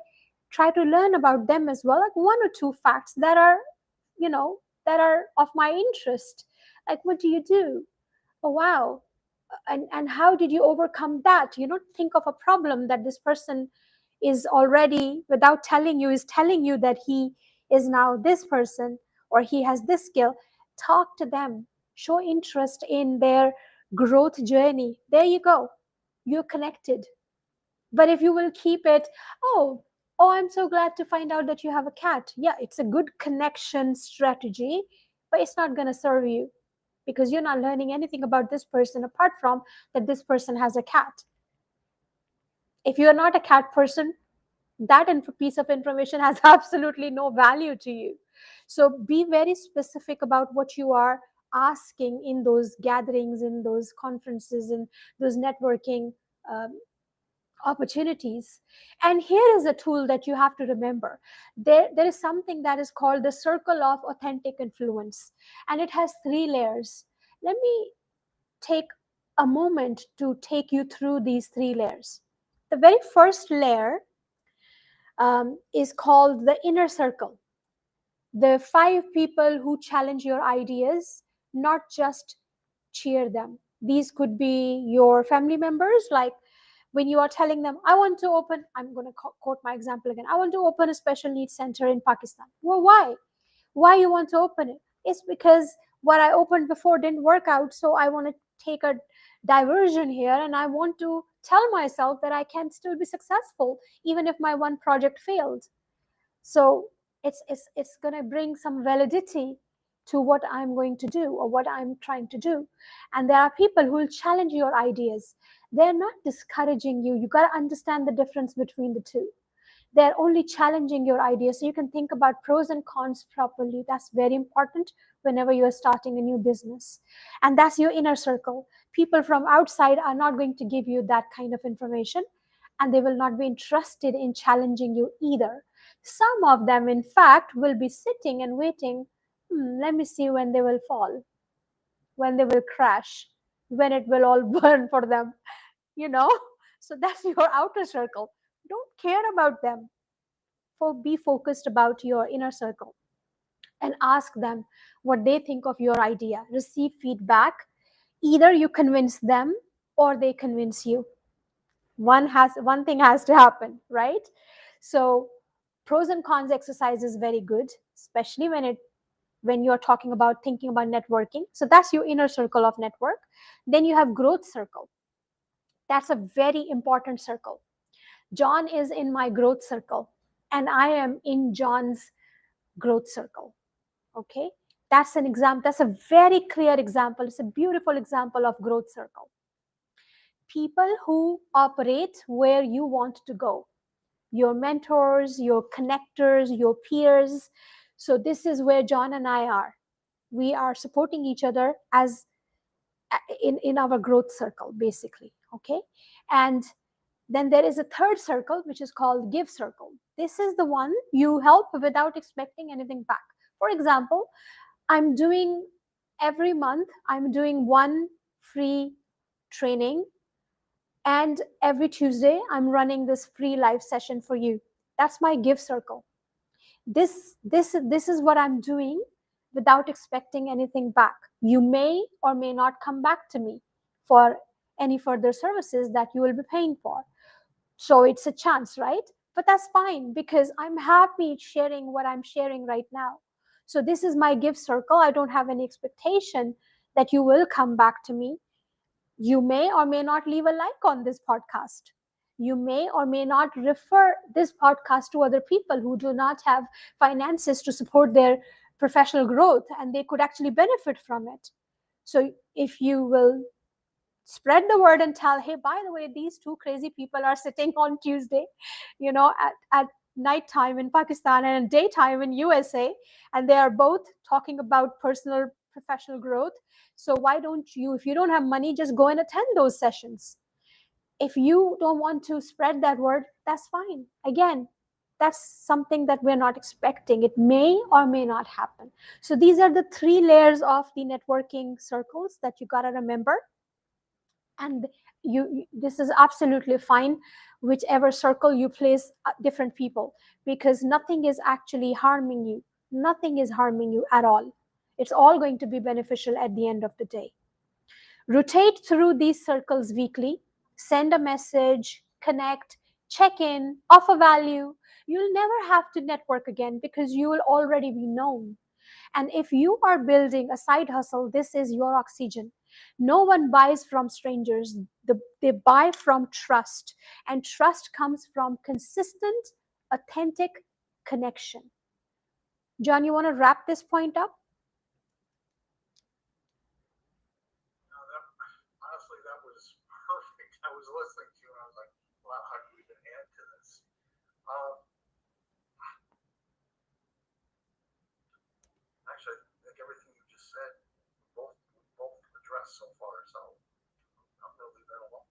try to learn about them as well, like one or two facts that are, that are of my interest. Like, what do you do? Oh, wow. And how did you overcome that? Think of a problem that this person is already, without telling you, is telling you that he is now this person or he has this skill. Talk to them, show interest in their growth journey. There you go, you're connected. But if you will keep it, oh, I'm so glad to find out that you have a cat. Yeah, it's a good connection strategy, but it's not going to serve you, because you're not learning anything about this person apart from that this person has a cat. If you're not a cat person, that piece of information has absolutely no value to you. So be very specific about what you are asking in those gatherings, in those conferences, in those networking um, opportunities. And here is a tool that you have to remember. There is something that is called the circle of authentic influence, and it has 3 layers. Let me take a moment to take you through these 3 layers. The very first layer is called the inner circle, the 5 people who challenge your ideas, not just cheer them. These could be your family members, like when you are telling them, I want to open, I'm going to quote my example again, I want to open a special needs center in Pakistan. Well, why you want to open it? It's because what I opened before didn't work out, so I want to take a diversion here, and I want to tell myself that I can still be successful even if my one project failed. So it's going to bring some validity to what I'm going to do or what I'm trying to do. And there are people who will challenge your ideas. They're not discouraging you. You got to understand the difference between the two. They're only challenging your ideas, so you can think about pros and cons properly. That's very important whenever you're starting a new business. And that's your inner circle. People from outside are not going to give you that kind of information, and they will not be interested in challenging you either. Some of them, in fact, will be sitting and waiting. Let me see when they will fall, when they will crash, when it will all burn for them, you know? So that's your outer circle. Don't care about them. Be focused about your inner circle and ask them what they think of your idea. Receive feedback. Either you convince them or they convince you. One thing has to happen, right? So pros and cons exercise is very good, especially when you're talking about thinking about networking. So that's your inner circle of network. Then you have growth circle. That's a very important circle. John is in my growth circle, and I am in John's growth circle. Okay, that's an example. That's a very clear example. It's a beautiful example of growth circle. People who operate where you want to go, your mentors, your connectors, your peers. So this is where John and I are. We are supporting each other as in our growth circle, basically. Okay, and then there is a third circle, which is called give circle. This is the one you help without expecting anything back. For example, I'm doing every month, I'm doing one free training, and every Tuesday I'm running this free live session for you. That's my give circle. This is what I'm doing without expecting anything back. You may or may not come back to me for any further services that you will be paying for. So it's a chance, right? But that's fine because I'm happy sharing what I'm sharing right now. So this is my gift circle. I don't have any expectation that you will come back to me. You may or may not leave a like on this podcast. You may or may not refer this podcast to other people who do not have finances to support their professional growth, and they could actually benefit from it. So if you will spread the word and tell, hey, by the way, these two crazy people are sitting on Tuesday, at nighttime in Pakistan and daytime in USA, and they are both talking about personal professional growth. So why don't you, if you don't have money, just go and attend those sessions? If you don't want to spread that word, that's fine. Again, that's something that we're not expecting. It may or may not happen. So these are the 3 layers of the networking circles that you got to remember. And this is absolutely fine, whichever circle you place different people, because nothing is actually harming you. Nothing is harming you at all. It's all going to be beneficial at the end of the day. Rotate through these circles weekly. Send a message, connect, check in, offer value. You'll never have to network again because you will already be known. And if you are building a side hustle, this is your oxygen. No one buys from strangers. They buy from trust. And trust comes from consistent, authentic connection. John, you want to wrap this point up? No, honestly, that was perfect. I was listening to it and I was like, wow, how do you even add to this? Um, I think everything you just said, both addressed so far. So I'm going to leave that alone.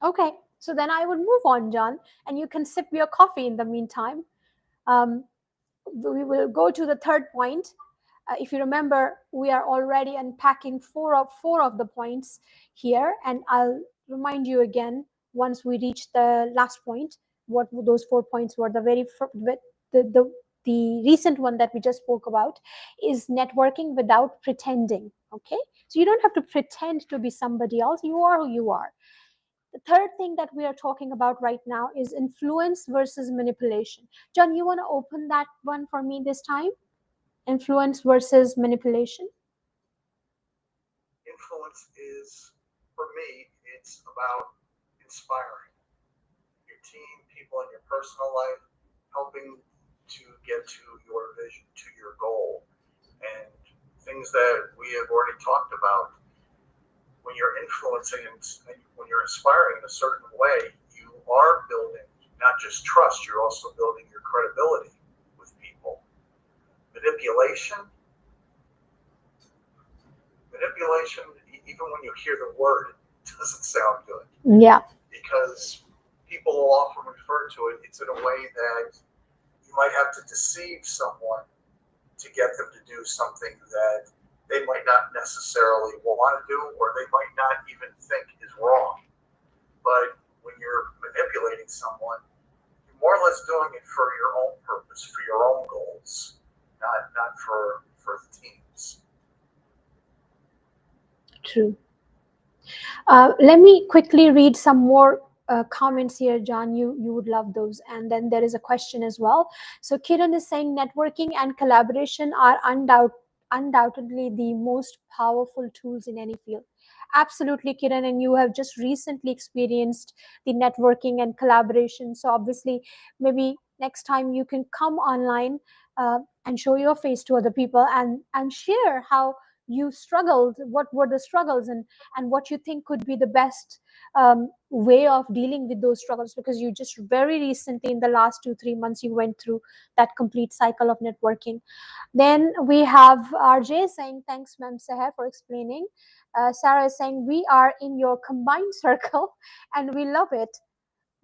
Okay, so then I would move on, John, and you can sip your coffee in the meantime. Um, we will go to the third point. If you remember, we are already unpacking four of the points here, and I'll remind you again once we reach the last point what those 4 points were. The recent one that we just spoke about is networking without pretending. Okay, so you don't have to pretend to be somebody else. You are who you are. The third thing that we are talking about right now is influence versus manipulation. John, you want to open that one for me this time? Influence versus manipulation? Influence is, for me, it's about inspiring your team, people in your personal life, helping to get to your vision, to your goal, and things that we have already talked about. When you're influencing and when you're inspiring in a certain way, you are building not just trust, you're also building your credibility with people. Manipulation, even when you hear the word, it doesn't sound good. Yeah. Because people will often refer to it, it's in a way that you might have to deceive someone to get them to do something that they might not necessarily want to do, or they might not even think is wrong. But when you're manipulating someone, you're more or less doing it for your own purpose, for your own goals, not for the teams. True. Let me quickly read some more comments here, John. You would love those. And then there is a question as well. So Kiran is saying networking and collaboration are undoubtedly the most powerful tools in any field. Absolutely, Kiran, and you have just recently experienced the networking and collaboration. So obviously, maybe next time you can come online and show your face to other people and share how you struggled, what were the struggles, and what you think could be the best way of dealing with those struggles, because you just very recently in the last 2-3 months you went through that complete cycle of networking. Then we have RJ saying thanks ma'am Seher for explaining. Sarah is saying we are in your combined circle and we love it.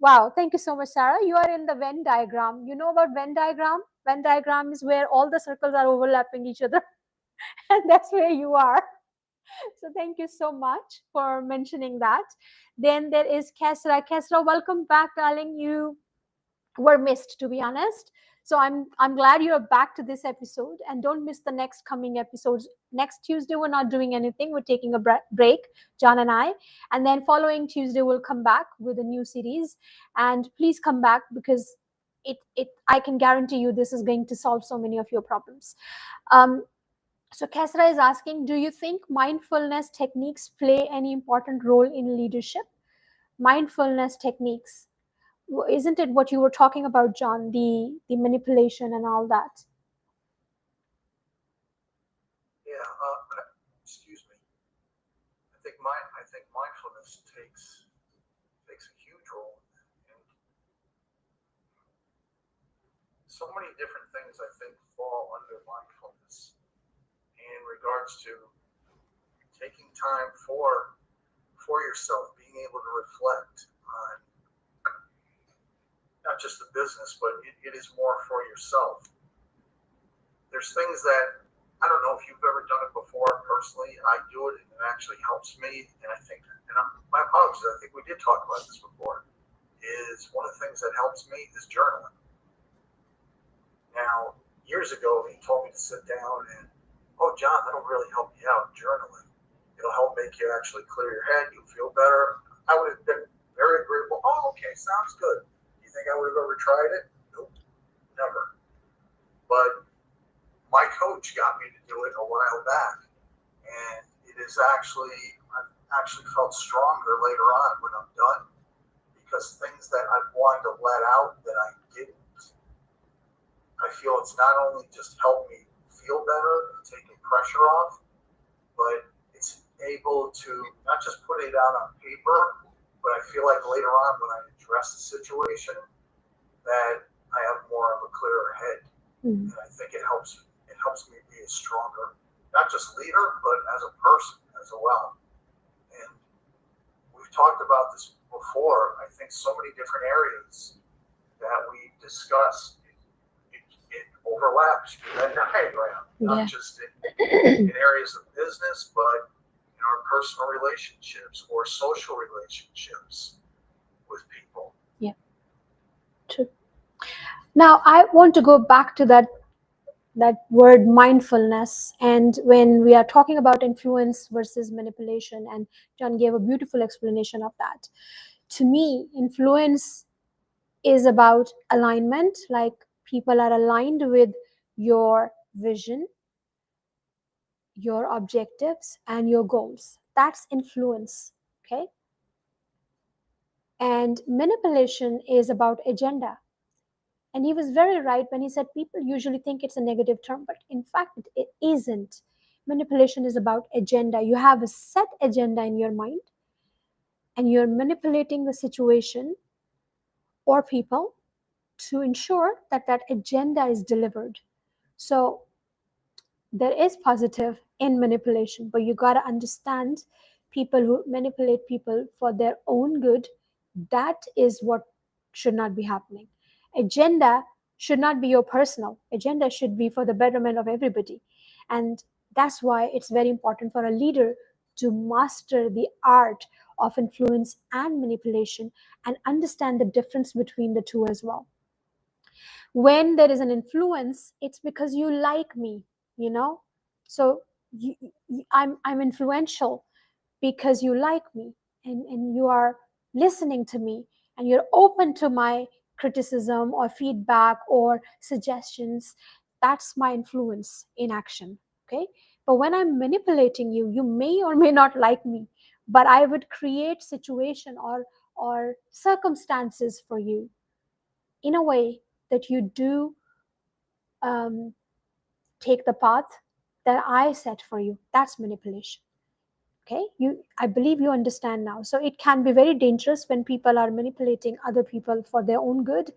Wow, thank you so much, Sarah. You are in the Venn diagram. You know about Venn diagram? Venn diagram is where all the circles are overlapping each other and that's where you are. So thank you so much for mentioning that. Then there is Kesra. Kesra, welcome back, darling. You were missed, to be honest. So I'm glad you're back to this episode, and don't miss the next coming episodes. Next Tuesday we're not doing anything. We're taking a break, John and I, and then following Tuesday we'll come back with a new series. And please come back because it I can guarantee you this is going to solve so many of your problems. So Kesra is asking, do you think mindfulness techniques play any important role in leadership? Mindfulness techniques. Isn't it what you were talking about, John, the manipulation and all that? Yeah, excuse me. I think mindfulness takes a huge role in so many different things. I think fall under mindfulness in regards to taking time for yourself, being able to reflect on not just the business, but it is more for yourself. There's things that I don't know if you've ever done it before. Personally, I do it and it actually helps me. And I think, my apologies, I think we did talk about this before. Is one of the things that helps me is journaling. Now, years ago, he told me to sit down and, oh, John, that'll really help you out, journaling. It'll help make you actually clear your head. You'll feel better. I would have been very agreeable. Oh, okay, sounds good. You think I would have ever tried it? Nope, never. But my coach got me to do it a while back, and I've actually felt stronger later on when I'm done, because things that I wanted to let out that I didn't, I feel it's not only just helped me feel better and taking pressure off, but it's able to not just put it out on paper, but I feel like later on when I address the situation that I have more of a clearer head. Mm. And I think it helps me be a stronger, not just leader, but as a person as well. And we've talked about this before. I think so many different areas that we discussed, it overlaps in that diagram, not Yeah. just in areas of business, but in our personal relationships or social relationships with people. Yeah. True. Now I want to go back to that word mindfulness, and when we are talking about influence versus manipulation, and John gave a beautiful explanation of that. To me, influence is about alignment, like people are aligned with your vision, your objectives, and your goals. That's influence. Okay. And manipulation is about agenda. And he was very right when he said people usually think it's a negative term, but in fact, it isn't. Manipulation is about agenda. You have a set agenda in your mind, and you're manipulating the situation or people to ensure that that agenda is delivered. So there is positive in manipulation, but you got to understand people who manipulate people for their own good. That is what should not be happening. Agenda should not be your personal agenda, should be for the betterment of everybody. And that's why it's very important for a leader to master the art of influence and manipulation and understand the difference between the two as well. When there is an influence, it's because you like me, you know. So I'm influential because you like me, and you are listening to me, and you're open to my criticism or feedback or suggestions. That's my influence in action. Okay. But when I'm manipulating you, you may or may not like me, but I would create situation or circumstances for you in a way that you do um, take the path that I set for you. That's manipulation. Okay, I believe you understand now. So it can be very dangerous when people are manipulating other people for their own good,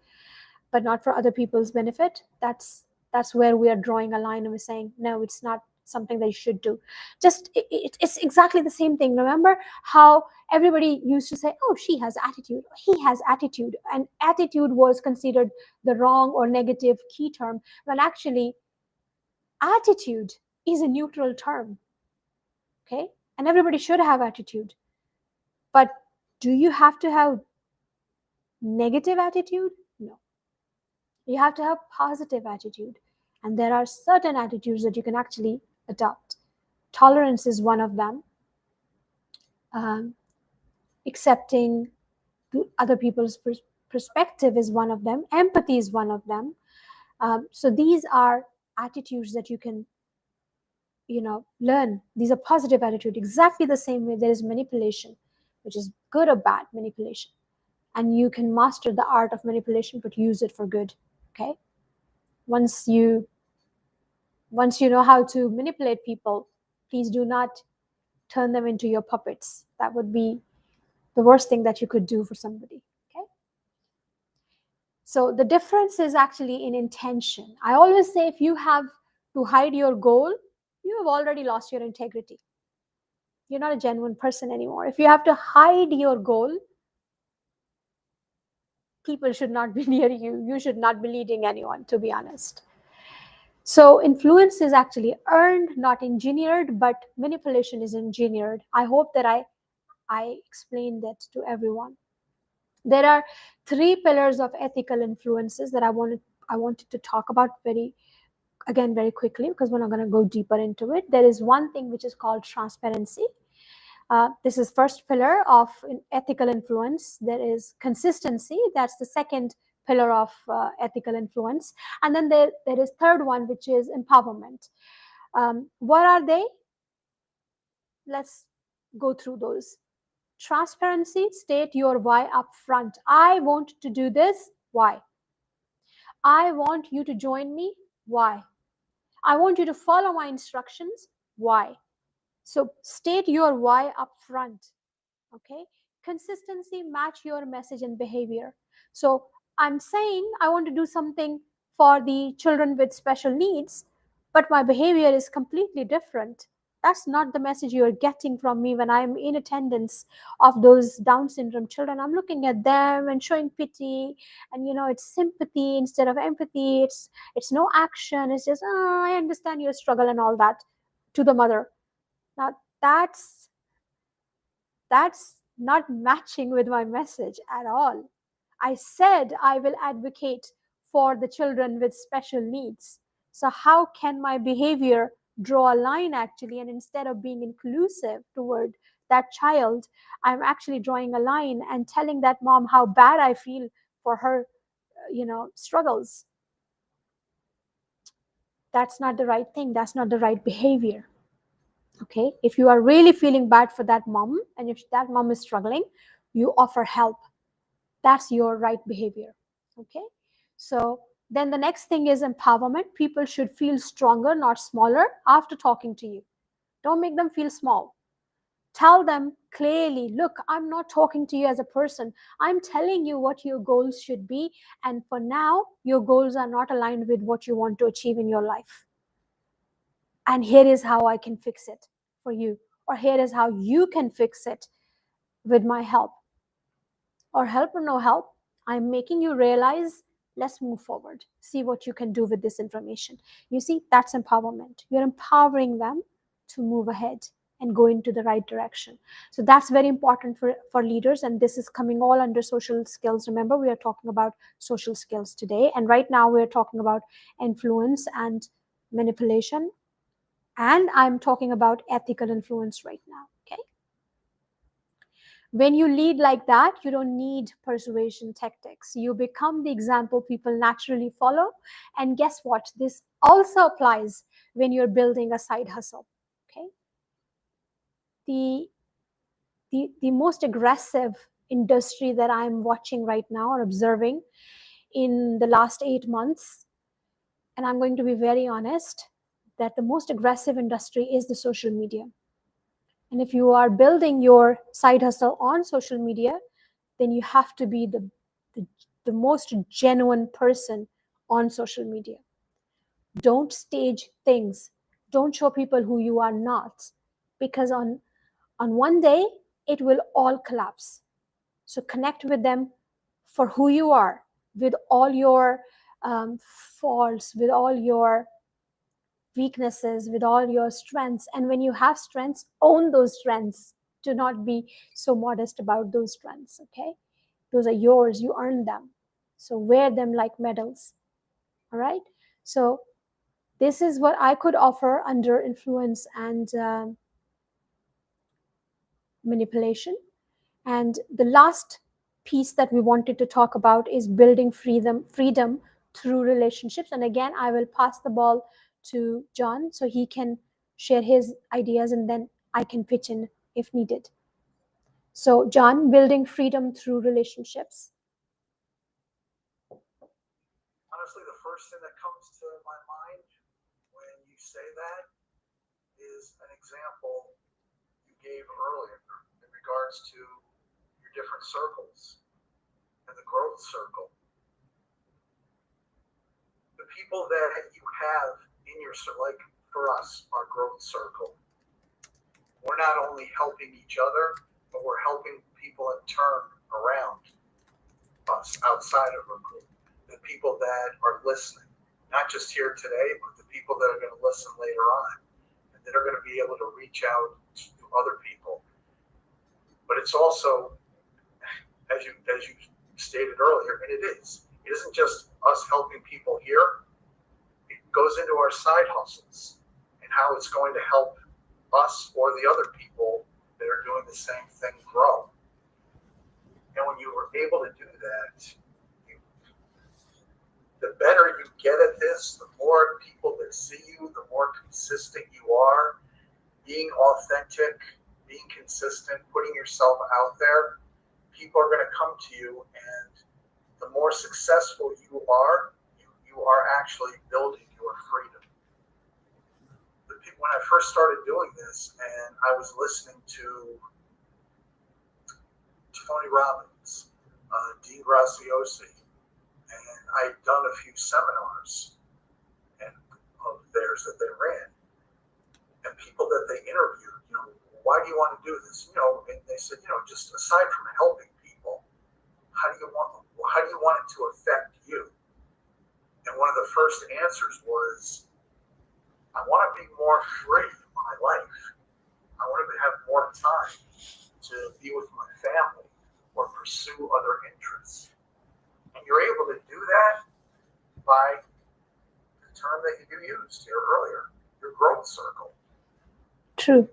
but not for other people's benefit. That's where we are drawing a line and we're saying no, it's not something that you should do. Just it's exactly the same thing. Remember how everybody used to say, oh, she has attitude, he has attitude, and attitude was considered the wrong or negative key term, when actually attitude is a neutral term. Okay, and everybody should have attitude, but do you have to have negative attitude? No, you have to have positive attitude, and there are certain attitudes that you can actually adopt. Tolerance is one of them. um, Accepting other people's perspective is one of them. Empathy is one of them. So these are attitudes that you can learn. These are positive attitude. Exactly the same way there is manipulation, which is good or bad manipulation, and you can master the art of manipulation but use it for good. Okay, once you know how to manipulate people, please do not turn them into your puppets. That would be the worst thing that you could do for somebody. Okay, so the difference is actually in intention. I always say if you have to hide your goal, you have already lost your integrity. You're not a genuine person anymore. If you have to hide your goal, people should not be near you. You should not be leading anyone, to be honest. So influence is actually earned, not engineered, but manipulation is engineered. I hope that I explained that to everyone. There are three pillars of ethical influences that I wanted to talk about very quickly, because we're not going to go deeper into it. There is one thing which is called transparency. This is first pillar of ethical influence. There is consistency. That's the second pillar of ethical influence. And then there is third one, which is empowerment. What are they? Let's go through those. Transparency, state your why up front. I want to do this. Why? I want you to join me. Why? I want you to follow my instructions. Why? So state your why up front. Okay. Consistency, match your message and behavior. So I'm saying I want to do something for the children with special needs, but my behavior is completely different. That's not the message you're getting from me when I'm in attendance of those Down syndrome children. I'm looking at them and showing pity, and it's sympathy instead of empathy. It's no action. It's just, oh, I understand your struggle and all that to the mother. Now that's not matching with my message at all. I said I will advocate for the children with special needs. So, how can my behavior draw a line actually? And instead of being inclusive toward that child, I'm actually drawing a line and telling that mom how bad I feel for her, struggles. That's not the right thing. That's not the right behavior. Okay, if you are really feeling bad for that mom and if that mom is struggling, you offer help. That's your right behavior. Okay, so then the next thing is empowerment. People should feel stronger, not smaller, after talking to you. Don't make them feel small. Tell them clearly, look, I'm not talking to you as a person. I'm telling you what your goals should be, and for now your goals are not aligned with what you want to achieve in your life, and here is how I can fix it for you, or here is how you can fix it with my help. Or help or no help, I'm making you realize, let's move forward, see what you can do with this information. You see, that's empowerment. You're empowering them to move ahead and go into the right direction. So that's very important for leaders, and this is coming all under social skills. Remember, we are talking about social skills today, and right now we're talking about influence and manipulation, and I'm talking about ethical influence right now. Okay, when you lead like that, you don't need persuasion tactics. You become the example people naturally follow. And guess what? This also applies when you're building a side hustle. Okay, the most aggressive industry that I'm watching right now or observing in the last 8 months, and I'm going to be very honest, that the most aggressive industry is the social media. And if you are building your side hustle on social media, then you have to be the most genuine person on social media. Don't stage things. Don't show people who you are not, because on one day it will all collapse. So connect with them for who you are, with all your faults, with all your weaknesses, with all your strengths. And when you have strengths, own those strengths. Do not be so modest about those strengths. Okay, those are yours. You earned them. So wear them like medals. All right. So this is what I could offer under influence and manipulation. And the last piece that we wanted to talk about is building freedom through relationships. And again, I will pass the ball to John so he can share his ideas, and then I can pitch in if needed. So John, building freedom through relationships. Honestly, the first thing that comes to my mind when you say that is an example you gave earlier in regards to your different circles and the growth circle. The people that you have in your circle, like for us, our growth circle, we're not only helping each other, but we're helping people in turn around us outside of our group. The people that are listening, not just here today, but the people that are going to listen later on, and that are going to be able to reach out to other people. But it's also, as you stated earlier, and it isn't just us helping people here. It goes into our side hustles and how it's going to help us or the other people that are doing the same thing grow. And when you were able to do that, the better you get at this, the more people that see you, the more consistent you are, being authentic, being consistent, putting yourself out there, people are going to come to you, and the more successful you are, you are actually building your freedom. When I first started doing this, and I was listening to Tony Robbins, Dean Graziosi, and I'd done a few seminars and of theirs that they ran, and people that they interviewed, why do you want to do this? And they said, just aside from helping people, how do you want it to affect you? And one of the first answers was, I want to be more free in my life. I want to have more time to be with my family or pursue other interests. And you're able to do that by the term that you used here earlier, your growth circle. True.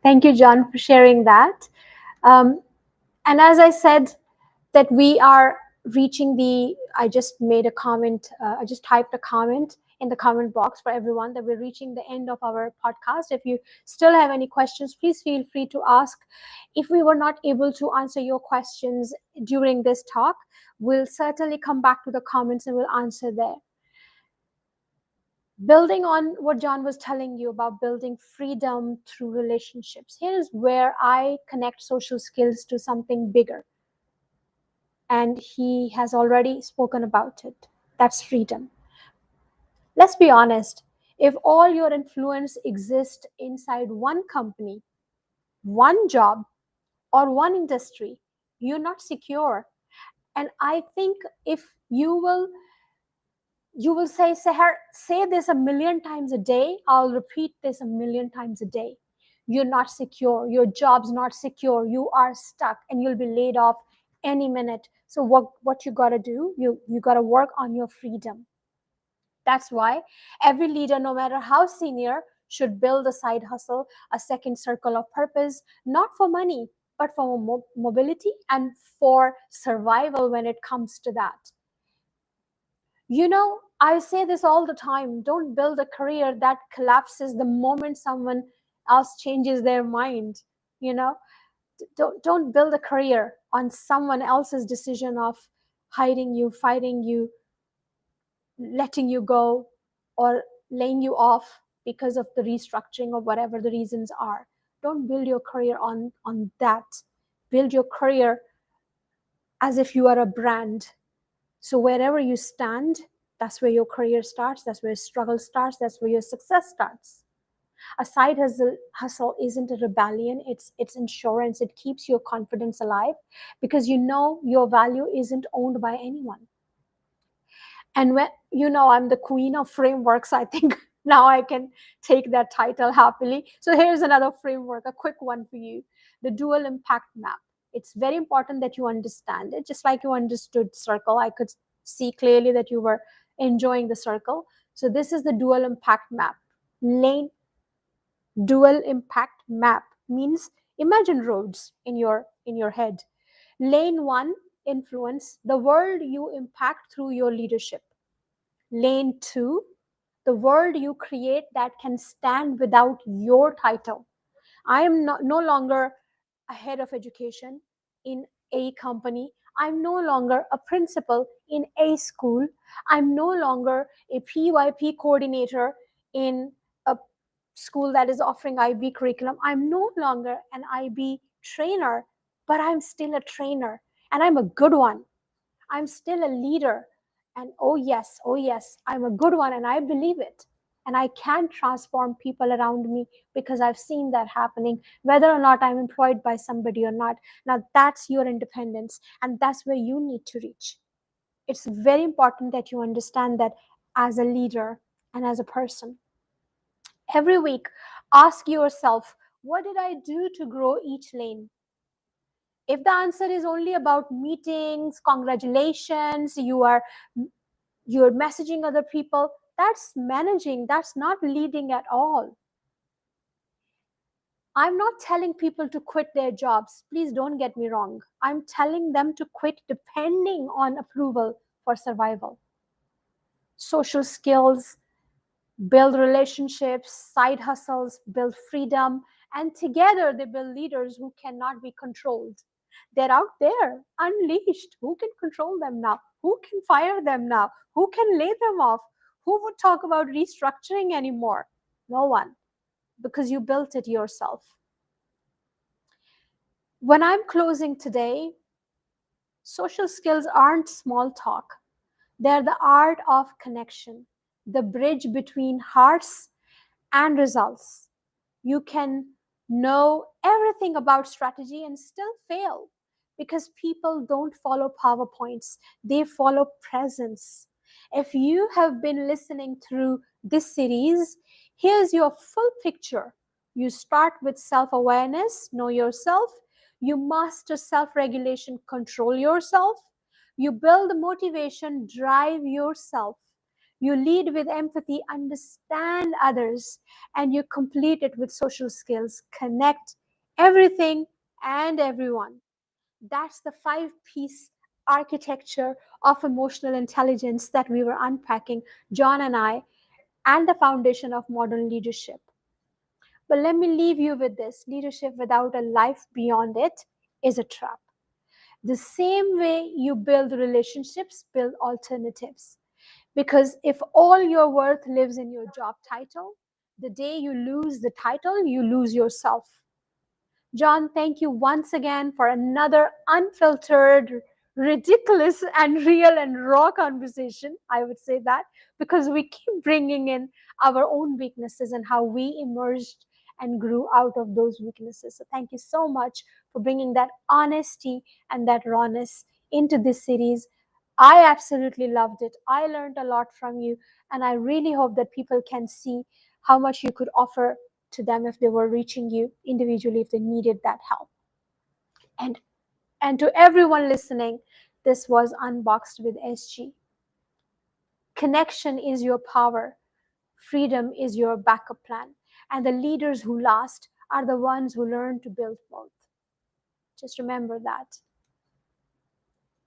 Thank you, John, for sharing that. And as I said, that we are reaching I just made a comment, I just typed a comment in the comment box for everyone that we're reaching the end of our podcast. If you still have any questions, please feel free to ask. If we were not able to answer your questions during this talk, we'll certainly come back to the comments and we'll answer there. Building on what John was telling you about building freedom through relationships, here's where I connect social skills to something bigger. And he has already spoken about it. That's freedom. Let's be honest. If all your influence exists inside one company, one job, or one industry, you're not secure. And I think if you will say, Seher, say this a million times a day, I'll repeat this a million times a day. You're not secure. Your job's not secure. You are stuck and you'll be laid off any minute. So what you got to do, you got to work on your freedom. That's why every leader, no matter how senior, should build a side hustle, a second circle of purpose, not for money, but for mobility and for survival when it comes to that. I say this all the time. Don't build a career that collapses the moment someone else changes their mind. Don't build a career on someone else's decision of hiding you, fighting you, letting you go, or laying you off because of the restructuring or whatever the reasons are. Don't build your career on that. Build your career as if you are a brand. So wherever you stand, that's where your career starts, that's where struggle starts, that's where your success starts. A side hustle isn't a rebellion, it's insurance. It keeps your confidence alive because your value isn't owned by anyone. And when I'm the queen of frameworks, I think now I can take that title happily. So here's another framework, a quick one for you: the dual impact map. It's very important that you understand it, just like you understood circle. I could see clearly that you were enjoying the circle. So this is the dual impact map. Dual impact map means, imagine roads in your head. Lane 1, influence the world you impact through your leadership. Lane 2, the world you create that can stand without your title. I am no longer a head of education in a company. I'm no longer a principal in a school. I'm no longer a PYP coordinator in a school that is offering IB curriculum. I'm no longer an IB trainer, but I'm still a trainer, and I'm a good one. I'm still a leader. And oh yes, I'm a good one, and I believe it. And I can transform people around me because I've seen that happening, whether or not I'm employed by somebody or not. Now that's your independence, and that's where you need to reach. It's very important that you understand that as a leader and as a person. Every week, ask yourself, what did I do to grow each lane? If the answer is only about meetings, congratulations, you're messaging other people, that's managing, that's not leading at all. I'm not telling people to quit their jobs. Please don't get me wrong. I'm telling them to quit depending on approval for survival. Social skills, build relationships, side hustles, build freedom, and together they build leaders who cannot be controlled. They're out there, unleashed. Who can control them now? Who can fire them now? Who can lay them off? Who would talk about restructuring anymore? No one, because you built it yourself. When I'm closing today, Social skills aren't small talk, they're the art of connection, the bridge between hearts and results. You can know everything about strategy and still fail because people don't follow PowerPoints, they follow presence. If you have been listening through this series, here's your full picture. You start with self awareness, know yourself. You master self regulation, control yourself. You build motivation, drive yourself. You lead with empathy, understand others, and you complete it with social skills, connect everything and everyone. That's the 5 piece architecture of emotional intelligence that we were unpacking, John and I, and the foundation of modern leadership. But let me leave you with this: leadership without a life beyond it is a trap. The same way you build relationships, build alternatives. Because if all your worth lives in your job title, the day you lose the title, you lose yourself. John, thank you once again for another unfiltered, ridiculous, and real and raw conversation. I would say that because we keep bringing in our own weaknesses and how we emerged and grew out of those weaknesses. So, thank you so much for bringing that honesty and that rawness into this series. I absolutely loved it. I learned a lot from you, and I really hope that people can see how much you could offer to them if they were reaching you individually, if they needed that help. And to everyone listening, this was Unboxed with SG. Connection is your power. Freedom is your backup plan. And the leaders who last are the ones who learn to build both. Just remember that.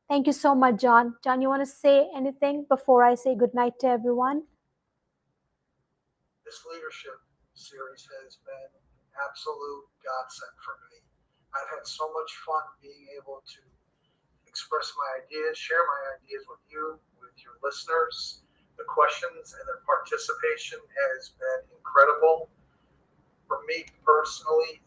Thank you so much, John. John, you want to say anything before I say goodnight to everyone? This leadership series has been an absolute godsend for me. I've had so much fun being able to express my ideas, share my ideas with you, with your listeners. The questions and the participation has been incredible. For me personally,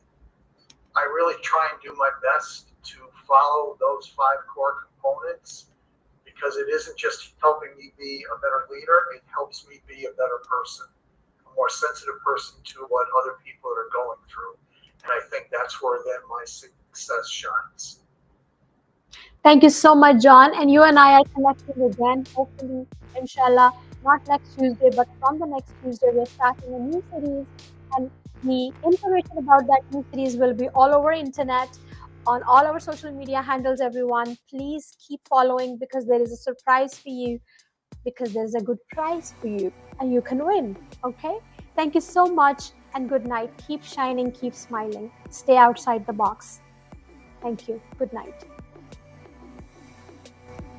I really try and do my best to follow those 5 core components because it isn't just helping me be a better leader, it helps me be a better person, a more sensitive person to what other people are going through. And I think that's where then my success shines. Thank you so much, John. And you and I are connecting again, hopefully, inshallah, not next Tuesday, but from the next Tuesday, we're starting a new series. And the information about that new series will be all over internet, on all our social media handles, everyone. Please keep following because there is a surprise for you, because there's a good prize for you, and you can win. Okay? Thank you so much, and good night. Keep shining, keep smiling. Stay outside the box. Thank you. Good night.